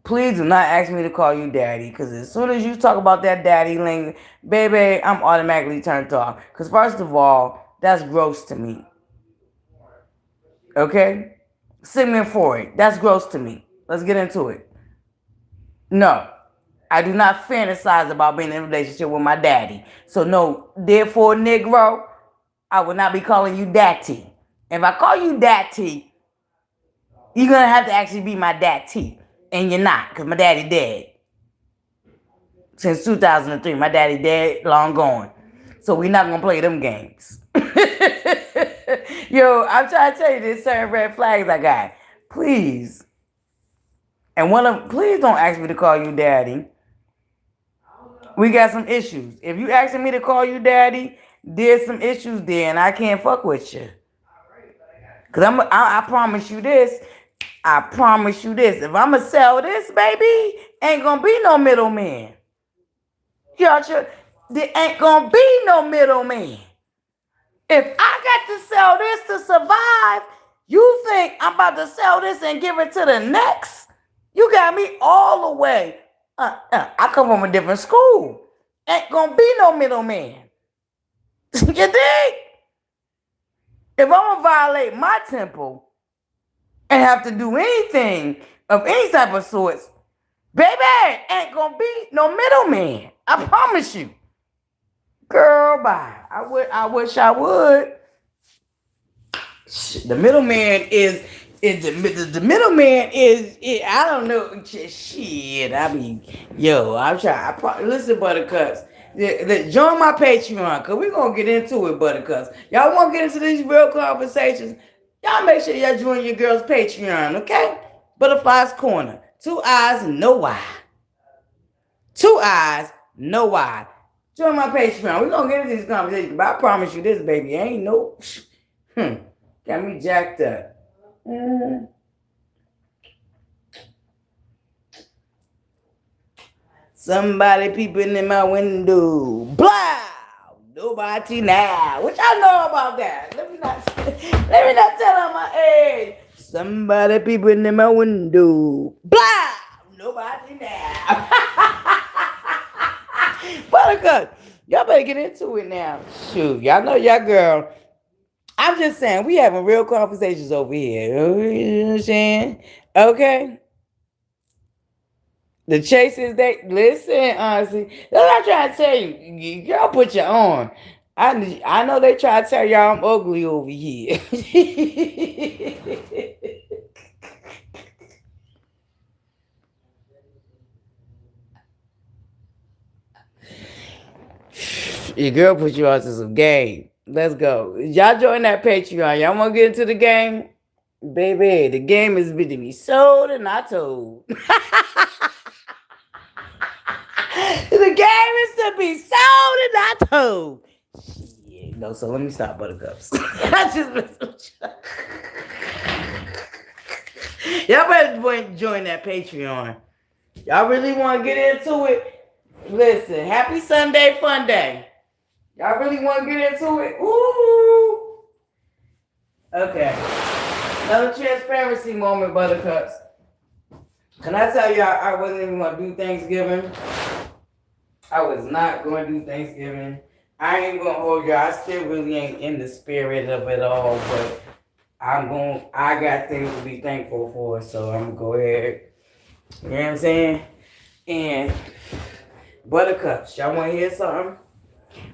Please do not ask me to call you daddy, cause as soon as you talk about that daddy language, baby, I'm automatically turned off. Cause first of all, that's gross to me. Okay? Sigmund Freud, that's gross to me. Let's get into it. No, I do not fantasize about being in a relationship with my daddy. So no, therefore, Negro, I will not be calling you daddy. If I call you daddy, you're going to have to actually be my daddy. And you're not, because my daddy dead. Since 2003, my daddy dead, long gone. So we're not going to play them games. Yo, I'm trying to tell you, there's certain red flags I got. Please. And please don't ask me to call you daddy. We got some issues. If you asking me to call you daddy, there's some issues there, and I can't fuck with you. Because I promise you this. I promise you this. If I'm going to sell this, baby, ain't going to be no middleman. Y'all, there ain't going to be no middleman. If I got to sell this to survive, you think I'm about to sell this and give it to the next? You got me all the way. I come from a different school. Ain't going to be no middleman. You dig? If I'm going to violate my temple and have to do anything of any type of sorts, baby, ain't gonna be no middleman. I promise you. Girl, bye. I wish I would. The middleman is the middleman is I don't know. Shit. I mean, I'm trying. Listen, Buttercups. Join my Patreon, because we're going to get into it, Buttercups. Y'all want to get into these real conversations? Y'all make sure y'all join your girl's Patreon, okay? ButterFlii's Corner. 2 eyes, no why. 2 eyes, no why. Join my Patreon. We're going to get into these conversations, but I promise you this, baby. Ain't no... Got me jacked up. Somebody peeping in my window. Blah! Nobody now. What y'all know about that? Let me not tell on my age. Somebody peeping in my window. Blah! Nobody now. Buttercup, y'all better get into it now. Shoot, y'all know y'all girl. I'm just saying, we having real conversations over here. You know what I'm saying? Okay? The chasers, listen, honestly. That's what I'm trying to tell you. Y'all put your on. I know they try to tell y'all I'm ugly over here. Your girl put you on to some game. Let's go. Y'all join that Patreon. Y'all want to get into the game? Baby, the game is to be sold and not told. The game is to be sold and not told. Shit, no, so let me stop, Buttercups. I just messed with y'all better join that Patreon. Y'all really want to get into it? Listen, happy Sunday fun day. Y'all really want to get into it? Ooh. Okay. Another transparency moment, Buttercups. Can I tell you I wasn't even going to do Thanksgiving? I was not going to do Thanksgiving. I ain't going to hold you. I still really ain't in the spirit of it all, but I got things to be thankful for, so I'm going to go ahead. You know what I'm saying? And Buttercups, y'all want to hear something?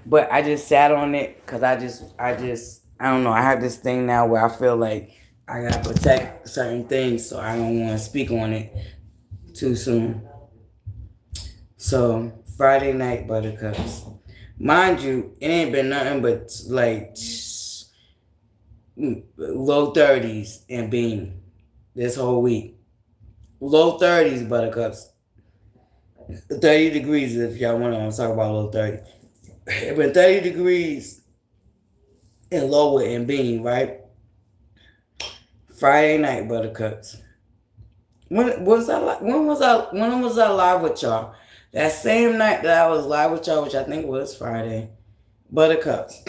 But I just sat on it because I don't know. I have this thing now where I feel like I got to protect certain things, so I don't want to speak on it too soon. So, Friday night, Buttercups. Mind you, it ain't been nothing but like low 30s and being this whole week. Low 30s, Buttercups. 30 degrees if y'all want to talk about low 30. It been 30 degrees and lower in Bean, right? Friday night, Buttercups. When was I live with y'all? That same night that I was live with y'all, which I think was Friday. Buttercups.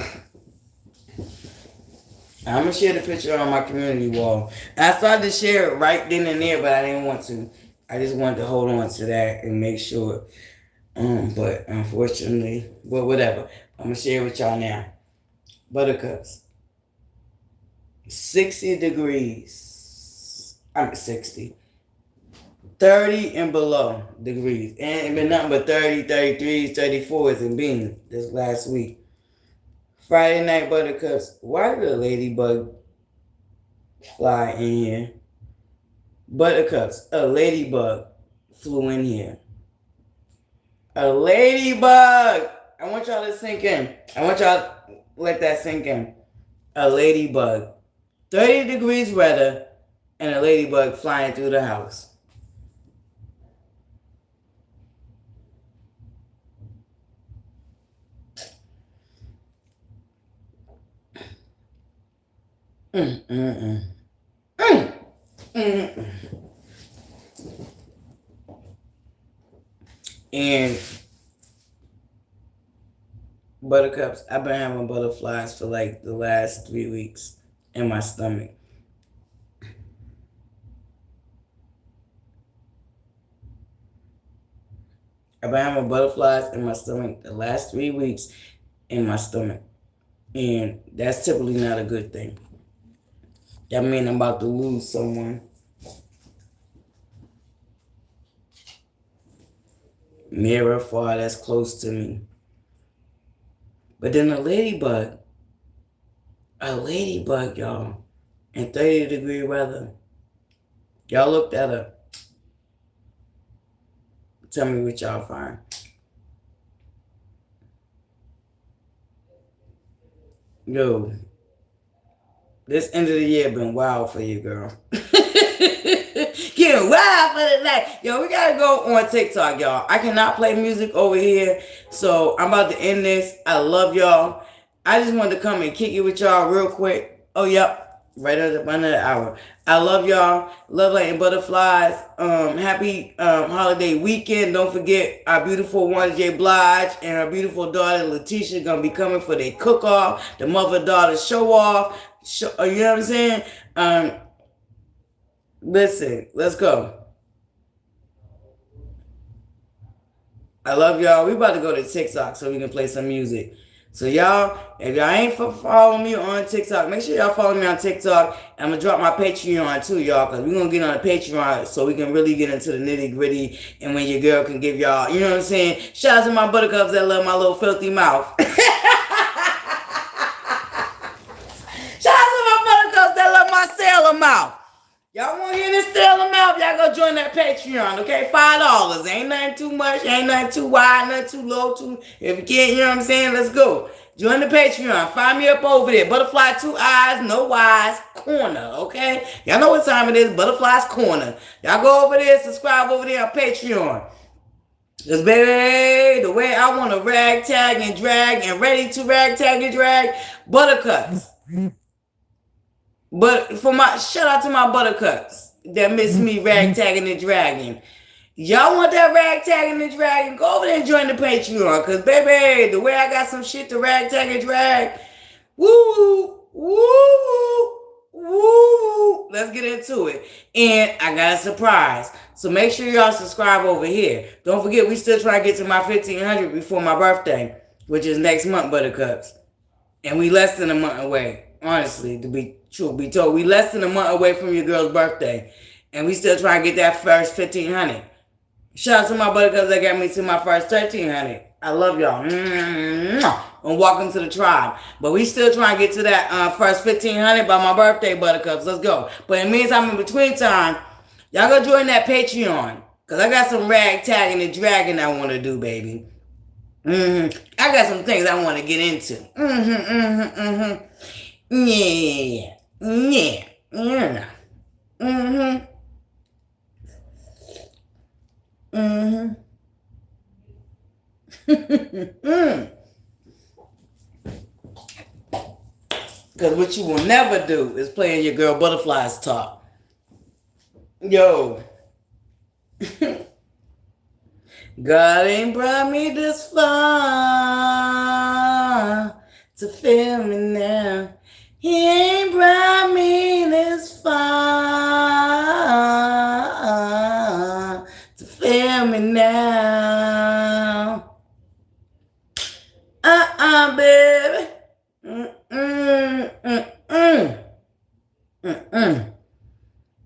I'm gonna share the picture on my community wall. And I started to share it right then and there, but I didn't want to. I just wanted to hold on to that and make sure. But unfortunately, well, whatever. I'm gonna share it with y'all now. Buttercups. 60 degrees. I'm at 60. 30 and below degrees. And it been nothing but 30, 33s, 34s and being this last week. Friday night, Buttercups. Why did a ladybug fly in here? Buttercups. A ladybug flew in here. A ladybug. I want y'all to sink in. I want y'all to let that sink in. A ladybug. 30 degrees weather and a ladybug flying through the house. And Buttercups, I've been having butterflies for like the last 3 weeks in my stomach. I've been having butterflies in my stomach the last 3 weeks in my stomach. And that's typically not a good thing. That means I'm about to lose someone. Near or far, that's close to me. But then a ladybug, y'all, in 30-degree weather. Y'all look that up. Tell me what y'all find. Yo, this end of the year been wild for you, girl. Getting wild for the night. Yo, we gotta go on TikTok, y'all. I cannot play music over here, so I'm about to end this. I love y'all. I just wanted to come and kick it with y'all real quick. Oh, yep. Right at the end of the hour. I love y'all. Love, light, and butterflies. Happy holiday weekend. Don't forget our beautiful one, J. Blige, and our beautiful daughter, Letitia, gonna be coming for their cook-off, the mother-daughter show-off. You know what I'm saying? Listen, let's go. I love y'all. We about to go to TikTok so we can play some music. So y'all, if y'all ain't following me on TikTok, make sure y'all follow me on TikTok. I'm going to drop my Patreon too, y'all, because we're going to get on the Patreon so we can really get into the nitty gritty and when your girl can give y'all, you know what I'm saying? Shout out to my buttercups that love my little filthy mouth. Shout out to my buttercups that love my sailor mouth. Y'all want to hear this sailor mouth? Y'all go join that Patreon, okay? $5. Ain't nothing too much. Ain't nothing too wide, nothing too low. If you can't, you know what I'm saying? Let's go. Join the Patreon. Find me up over there. ButterFlii 2 eyes, no Y's, corner, okay? Y'all know what time it is. ButterFlii's corner. Y'all go over there, subscribe over there on Patreon. Because, baby, the way I want to ragtag and drag and ready to ragtag and drag, buttercups. But shout out to my buttercups that miss me ragtagging and dragging. Y'all want that ragtagging and dragging? Go over there and join the Patreon. Because, baby, the way I got some shit to ragtag and drag, woo, woo, Woo! Let's get into it. And I got a surprise. So make sure y'all subscribe over here. Don't forget, we still trying to get to my 1,500 before my birthday, which is next month, Buttercups. And we less than a month away. Honestly, to be truth be told, we less than a month away from your girl's birthday. And we still trying to get that first 1,500. Shout out to my Buttercups that got me to my first 1,300. I love y'all. And welcome to the tribe. But we still trying to get to that first 1,500 by my birthday, Buttercups. Let's go. But in the meantime, in between time, y'all go join that Patreon. Because I got some ragtagging and dragging I want to do, baby. I got some things I want to get into. Yeah. Because what you will never do is play in your girl ButterFlii's talk. Yo. God ain't brought me this far to fail me now. He ain't brought me this far to fail me now. Baby.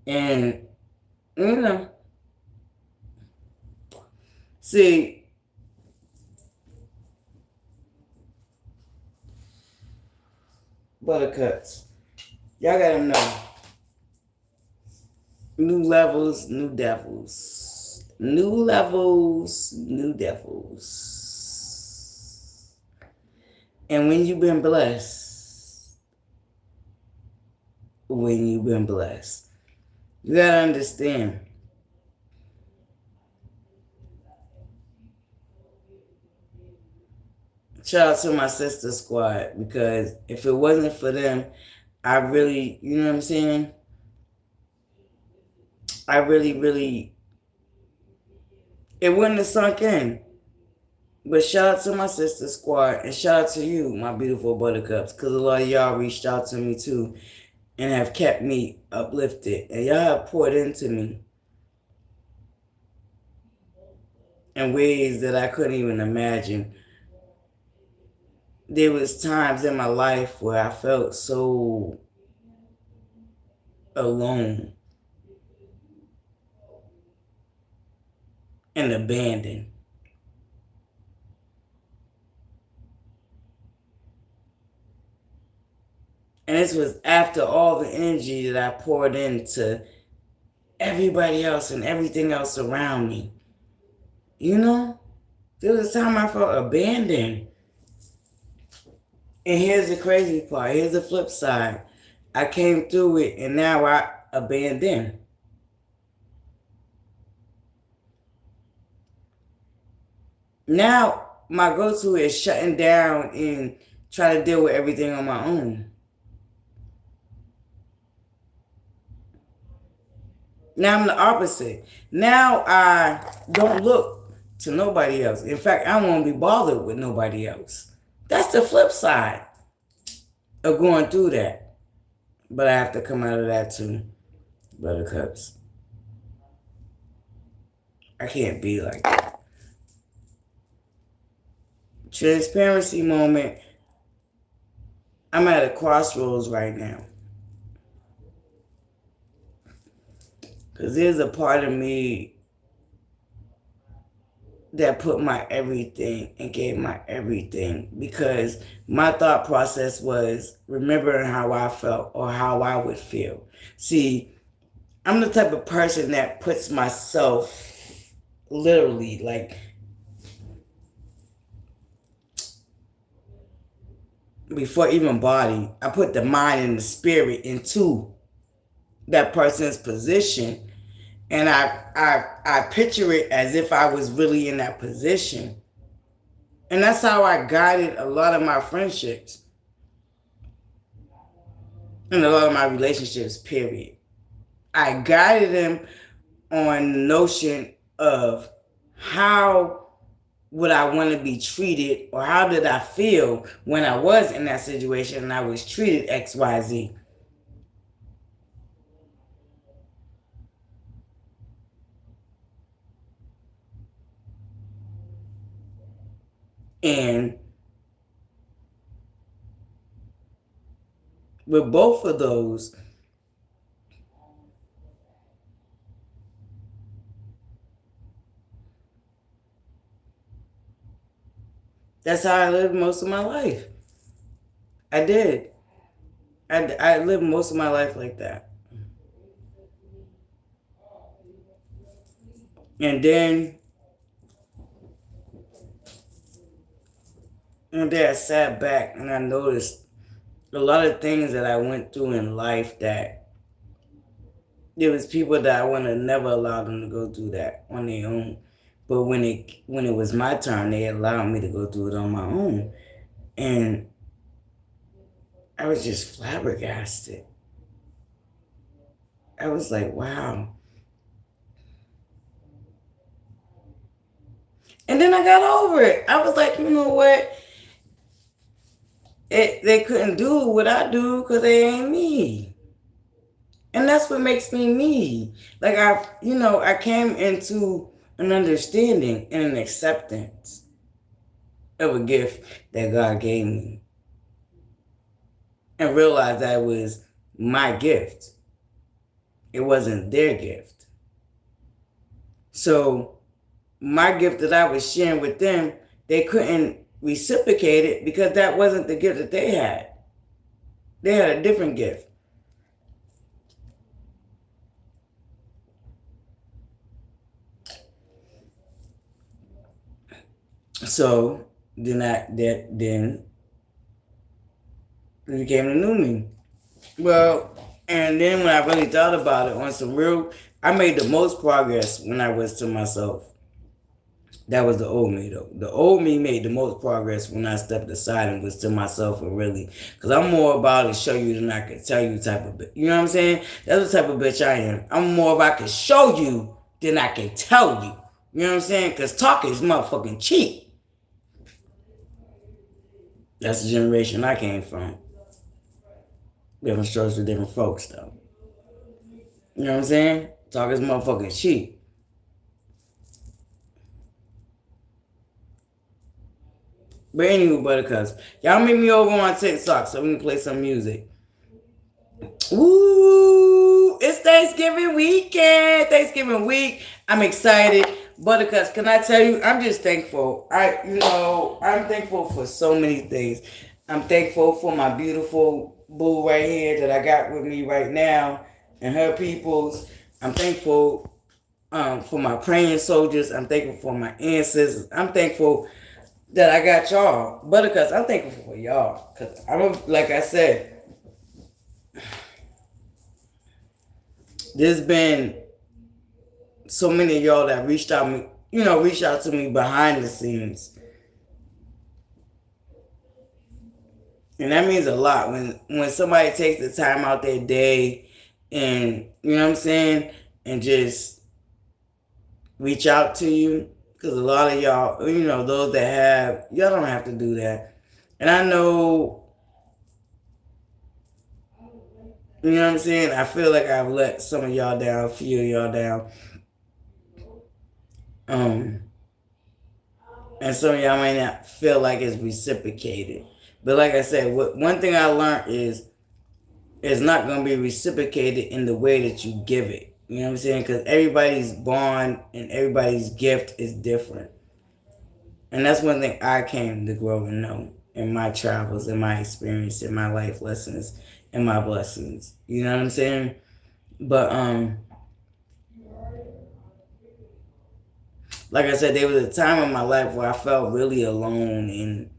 And, you know, see, Buttercups, y'all gotta know, new levels, new devils. New levels, new devils. And when you've been blessed, you gotta understand. Shout out to my sister squad, because if it wasn't for them, I really, you know what I'm saying? I really, it wouldn't have sunk in. But shout out to my sister squad, and shout out to you, my beautiful Buttercups, because a lot of y'all reached out to me too and have kept me uplifted. And y'all have poured into me in ways that I couldn't even imagine. There was times in my life where I felt so alone and abandoned. And this was after all the energy that I poured into everybody else and everything else around me. You know? There was a time I felt abandoned. And here's the crazy part. Here's the flip side. I came through it, and now I abandon. Now my go-to is shutting down and trying to deal with everything on my own. Now I'm the opposite. Now I don't look to nobody else. In fact, I won't be bothered with nobody else. That's the flip side of going through that. But I have to come out of that too, Buttercups. I can't be like that. Transparency moment. I'm at a crossroads right now. Because there's a part of me that put my everything and gave my everything, because my thought process was remembering how I felt or how I would feel. See, I'm the type of person that puts myself literally, like, before even body, I put the mind and the spirit into that person's position. And I picture it as if I was really in that position. And that's how I guided a lot of my friendships. And a lot of my relationships, period. I guided them on the notion of how would I want to be treated, or how did I feel when I was in that situation and I was treated XYZ. And with both of those, that's how I lived most of my life. I did. I lived most of my life like that. And then I sat back and I noticed a lot of things that I went through in life that there was people that I would have never allowed them to go through that on their own. But when it was my turn, they allowed me to go through it on my own. And I was just flabbergasted. I was like, wow. And then I got over it. I was like, you know what? They couldn't do what I do because they ain't me. And that's what makes me me. Like I came into an understanding and an acceptance of a gift that God gave me. And realized that it was my gift. It wasn't their gift. So my gift that I was sharing with them, they couldn't reciprocate it because that wasn't the gift that they had. They had a different gift. So then then it became the new me. Well, and then when I really thought about it on some real, I made the most progress when I was to myself. That was the old me, though. The old me made the most progress when I stepped aside and was to myself, and really, because I'm more about to show you than I can tell you type of bitch. You know what I'm saying? That's the type of bitch I am. I'm more of I can show you than I can tell you. You know what I'm saying? Because talking is motherfucking cheap. That's the generation I came from. Different strokes for different folks, though. You know what I'm saying? Talk is motherfucking cheap. But anywho, buttercups, y'all meet me over on TikTok so we can play some music. Woo! It's Thanksgiving weekend. Thanksgiving week. I'm excited. Buttercups, can I tell you, I'm just thankful. I'm thankful for so many things. I'm thankful for my beautiful boo right here that I got with me right now and her peoples. I'm thankful for my praying soldiers. I'm thankful for my ancestors. I'm thankful that I got y'all. Buttercups, I'm thankful for y'all. Because like I said, there's been so many of y'all that reached out to me behind the scenes. And that means a lot when somebody takes the time out their day and, you know what I'm saying, and just reach out to you. Because a lot of y'all, those that have, y'all don't have to do that. And I know, you know what I'm saying? I feel like I've let some of y'all down, a few of y'all down. And some of y'all might not feel like it's reciprocated. But like I said, one thing I learned is it's not going to be reciprocated in the way that you give it. You know what I'm saying? Because everybody's bond and everybody's gift is different. And that's one thing I came to grow and know in my travels, in my experience, in my life lessons, and my blessings. You know what I'm saying? But like I said, there was a time in my life where I felt really alone and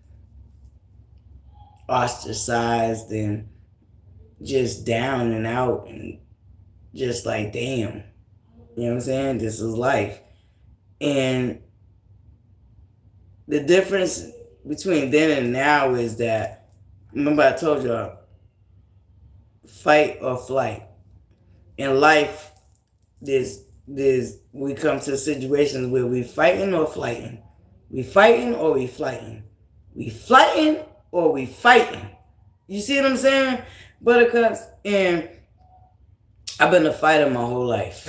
ostracized and just down and out and just like, damn. You know what I'm saying? This is life. And the difference between then and now is that, remember I told y'all, fight or flight. In life, we come to situations where we fighting or flighting. We fighting or we flighting. We flighting or we fighting. You see what I'm saying? Buttercups, and I've been a fighter my whole life.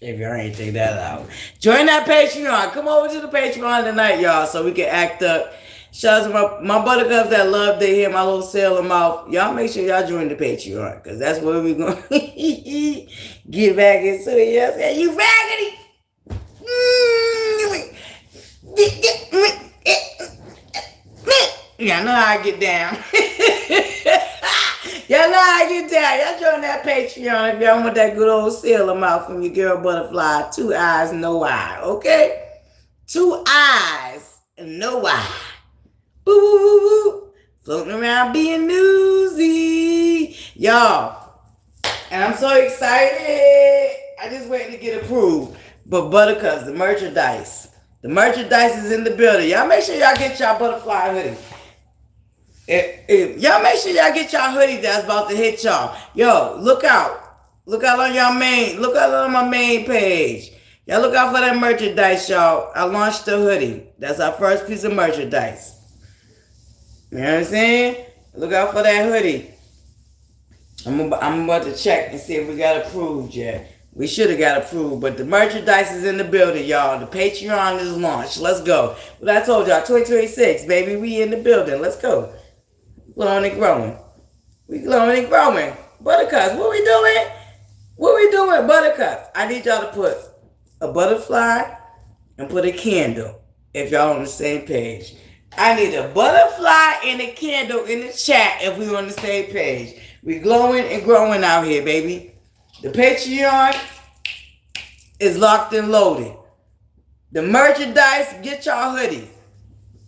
If y'all ain't take that out. Join that Patreon. Come over to the Patreon tonight, y'all, so we can act up. Shout out to my buttercups that love to hear my little sailor mouth. Y'all make sure y'all join the Patreon, because that's where we're going to get back into it. Yes, yeah, you raggedy. Y'all know how I get down. Y'all know how I get down. Y'all join that Patreon if y'all want that good old sailor mouth from your girl ButterFlii. 2 eyes, no eye. Okay? 2 eyes, no eye. Boo, boo, boo, boo. Floating around being newsy. Y'all. And I'm so excited. I just waiting to get approved. But Buttercups, the merchandise. The merchandise is in the building. Y'all make sure y'all get y'all ButterFlii hoodie. Y'all make sure y'all get y'all hoodie that's about to hit y'all. Yo, look out. Look out on my main page. Y'all look out for that merchandise, y'all. I launched the hoodie. That's our first piece of merchandise. You know what I'm saying? Look out for that hoodie. I'm about to check and see if we got approved yet. We should have got approved, but the merchandise is in the building, y'all. The Patreon is launched. Let's go. What I told y'all, 2026, baby. We in the building. Let's go. Glowing and growing. We glowing and growing. Buttercups, what we doing? What we doing, Buttercups? I need y'all to put a ButterFlii and put a candle if y'all on the same page. I need a ButterFlii and a candle in the chat if we on the same page. We glowing and growing out here, baby. The Patreon is locked and loaded. The merchandise, get y'all hoodie.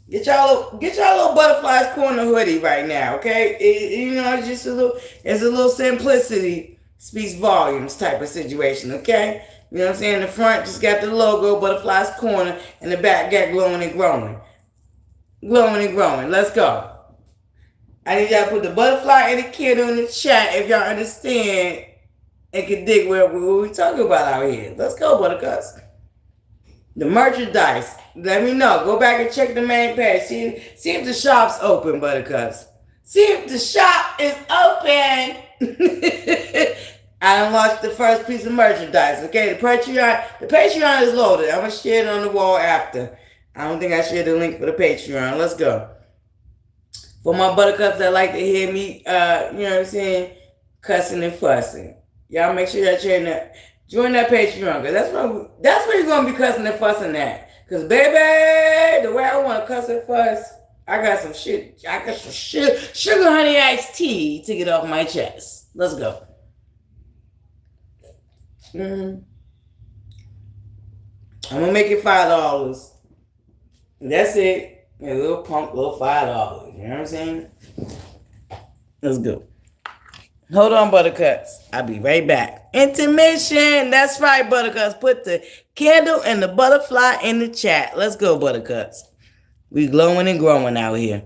Get y'all little ButterFlii's corner hoodie right now, okay? It's just it's a little simplicity speaks volumes type of situation, okay? You know what I'm saying? The front just got the logo, ButterFlii's corner, and the back got glowing and growing. Glowing and growing. Let's go. I need y'all to put the ButterFlii and the candle in the chat if y'all understand and can dig what we talking about out here. Let's go, Buttercups. The merchandise. Let me know. Go back and check the main page. See if the shop's open, Buttercups. See if the shop is open. I unlocked the first piece of merchandise. Okay, the Patreon is loaded. I'm gonna share it on the wall after. I don't think I shared the link for the Patreon. Let's go. For my Buttercups that like to hear me, you know what I'm saying, cussing and fussing. Y'all make sure y'all join that Patreon, because that's where you're going to be cussing and fussing at. Because, baby, the way I want to cuss and fuss, I got some sugar honey iced tea to get off my chest. Let's go. I'm going to make it $5. That's it. A little pump, little $5. You know what I'm saying? Let's go. Hold on, Buttercups. I'll be right back. Intermission. That's right, Buttercups. Put the candle and the ButterFlii in the chat. Let's go, Buttercups. We glowing and growing out here.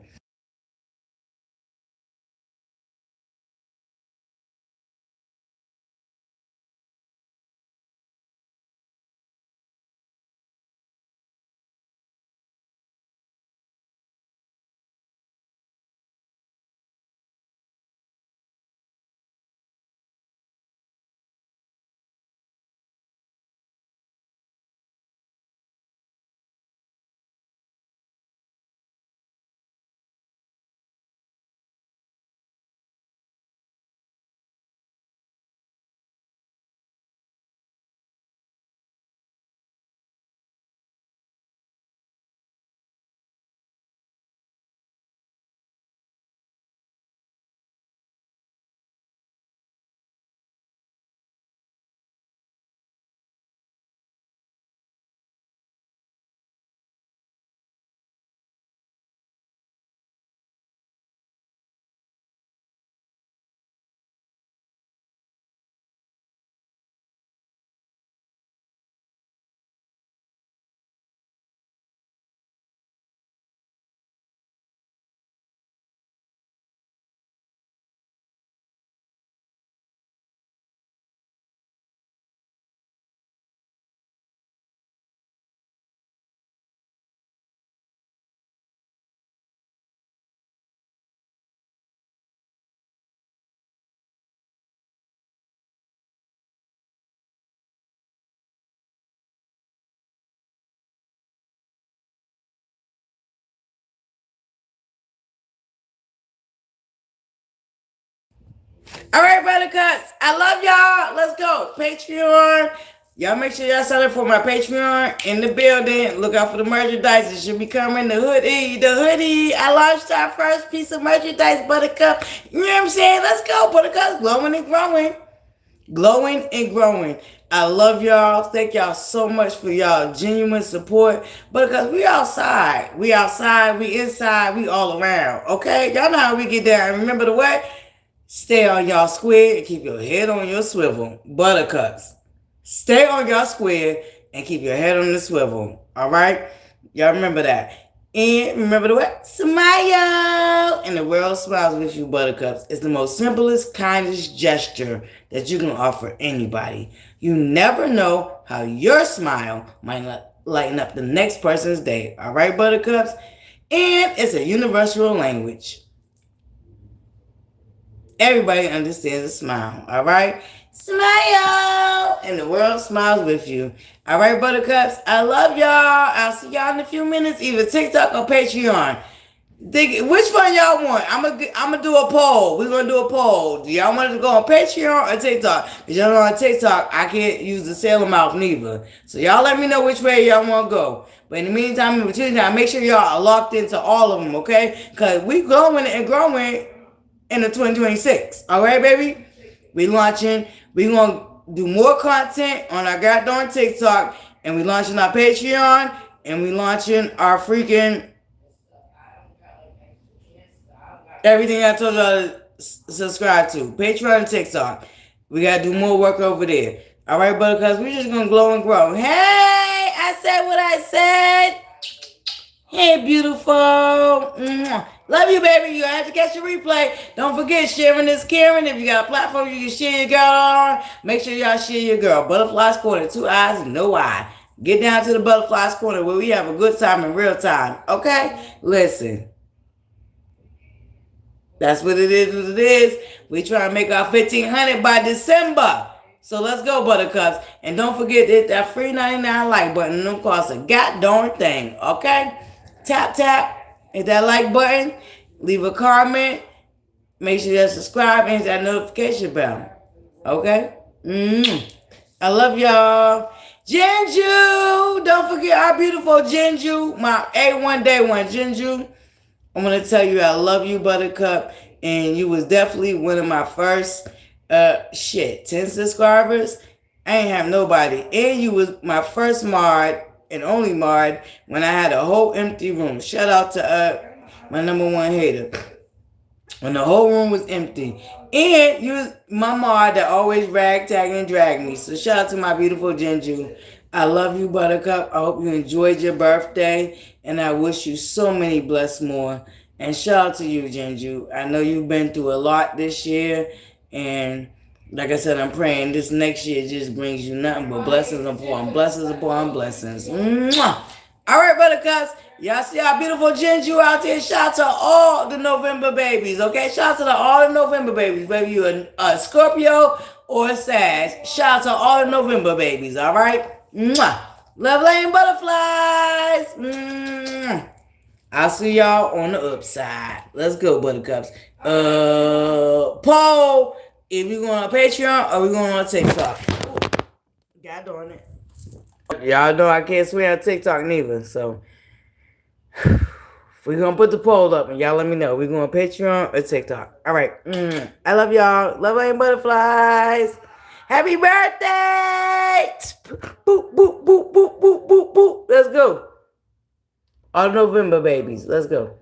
All right, buttercuts. I love y'all. Let's go. Patreon. Y'all make sure y'all sign up for my Patreon in the building. Look out for the merchandise. It should be coming. The hoodie. The hoodie. I launched our first piece of merchandise, Buttercup. You know what I'm saying? Let's go, Buttercup. Glowing and growing. Glowing and growing. I love y'all. Thank y'all so much for y'all genuine support. Because we outside. We outside. We inside. We all around. Okay? Y'all know how we get down. Remember the what? Stay on y'all square and keep your head on your swivel. Buttercups. Stay on your square and keep your head on the swivel. All right? Y'all remember that. And remember the what? Smile. And the world smiles with you, Buttercups. It's the most simplest, kindest gesture that you can offer anybody. You never know how your smile might lighten up the next person's day. All right, Buttercups? And it's a universal language. Everybody understands a smile, all right? Smile! And the world smiles with you. All right, Buttercups? I love y'all. I'll see y'all in a few minutes, either TikTok or Patreon. Which one y'all want? I'm gonna do a poll. We're gonna do a poll. Do y'all want to go on Patreon or TikTok? Because y'all know on TikTok, I can't use the sailor mouth neither. So y'all let me know which way y'all want to go. But in the meantime, in between time, make sure y'all are locked into all of them, okay? Because we growing and growing in the 2026. All right, baby? We launching. We going to do more content on our goddamn TikTok. And we launching our Patreon. And we launching our freaking everything I told y'all to subscribe to. Patreon and TikTok. We got to do more work over there. All right, Buttercups? We're just going to glow and grow. Hey, I said what I said. Hey, beautiful. Love you, baby. You have to catch your replay. Don't forget, sharing is caring. If you got a platform you can share your girl on, make sure y'all share your girl. ButterFlii's Corner, 2 eyes and no eye. Get down to the ButterFlii's Corner where we have a good time in real time. Okay? Listen. That's what it is. We try to make our 1,500 by December. So let's go, Buttercups. And don't forget that free 99 like button. Don't cost a goddamn thing. Okay? Tap, hit that like button, leave a comment, make sure you subscribe, and hit that notification bell. Okay? I love y'all. Jinju! Don't forget our beautiful Jinju, my A1 day one Jinju. I'm going to tell you I love you, Buttercup, and you was definitely one of my first, 10 subscribers. I ain't have nobody. And you was my first mod and only mod when I had a whole empty room. Shout out to my number one hater. When the whole room was empty. And you was my mod that always ragtag and drag me. So shout out to my beautiful Jinju. I love you, Buttercup. I hope you enjoyed your birthday. And I wish you so many blessed more. And shout out to you, Jinju. I know you've been through a lot this year. And like I said, I'm praying this next year just brings you nothing but blessings upon blessings upon blessings. Mwah! All right, Buttercups. Y'all see our beautiful Jinju out there. Shout out to all the November babies, okay? Shout out to all the November babies. Whether you're a Scorpio or a Sag. Shout out to all the November babies, all right? Mwah! Love laying butterflies. Mwah! I'll see y'all on the upside. Let's go, Buttercups. Poll. If we going on Patreon or we going on TikTok. God darn it. Y'all know I can't swear on TikTok neither. So we're going to put the poll up and y'all let me know. We're going on Patreon or TikTok. All right. I love y'all. Love and butterflies. Happy birthday. Boop, boop, boop, boop, boop, boop, boop. Let's go. All November babies. Let's go.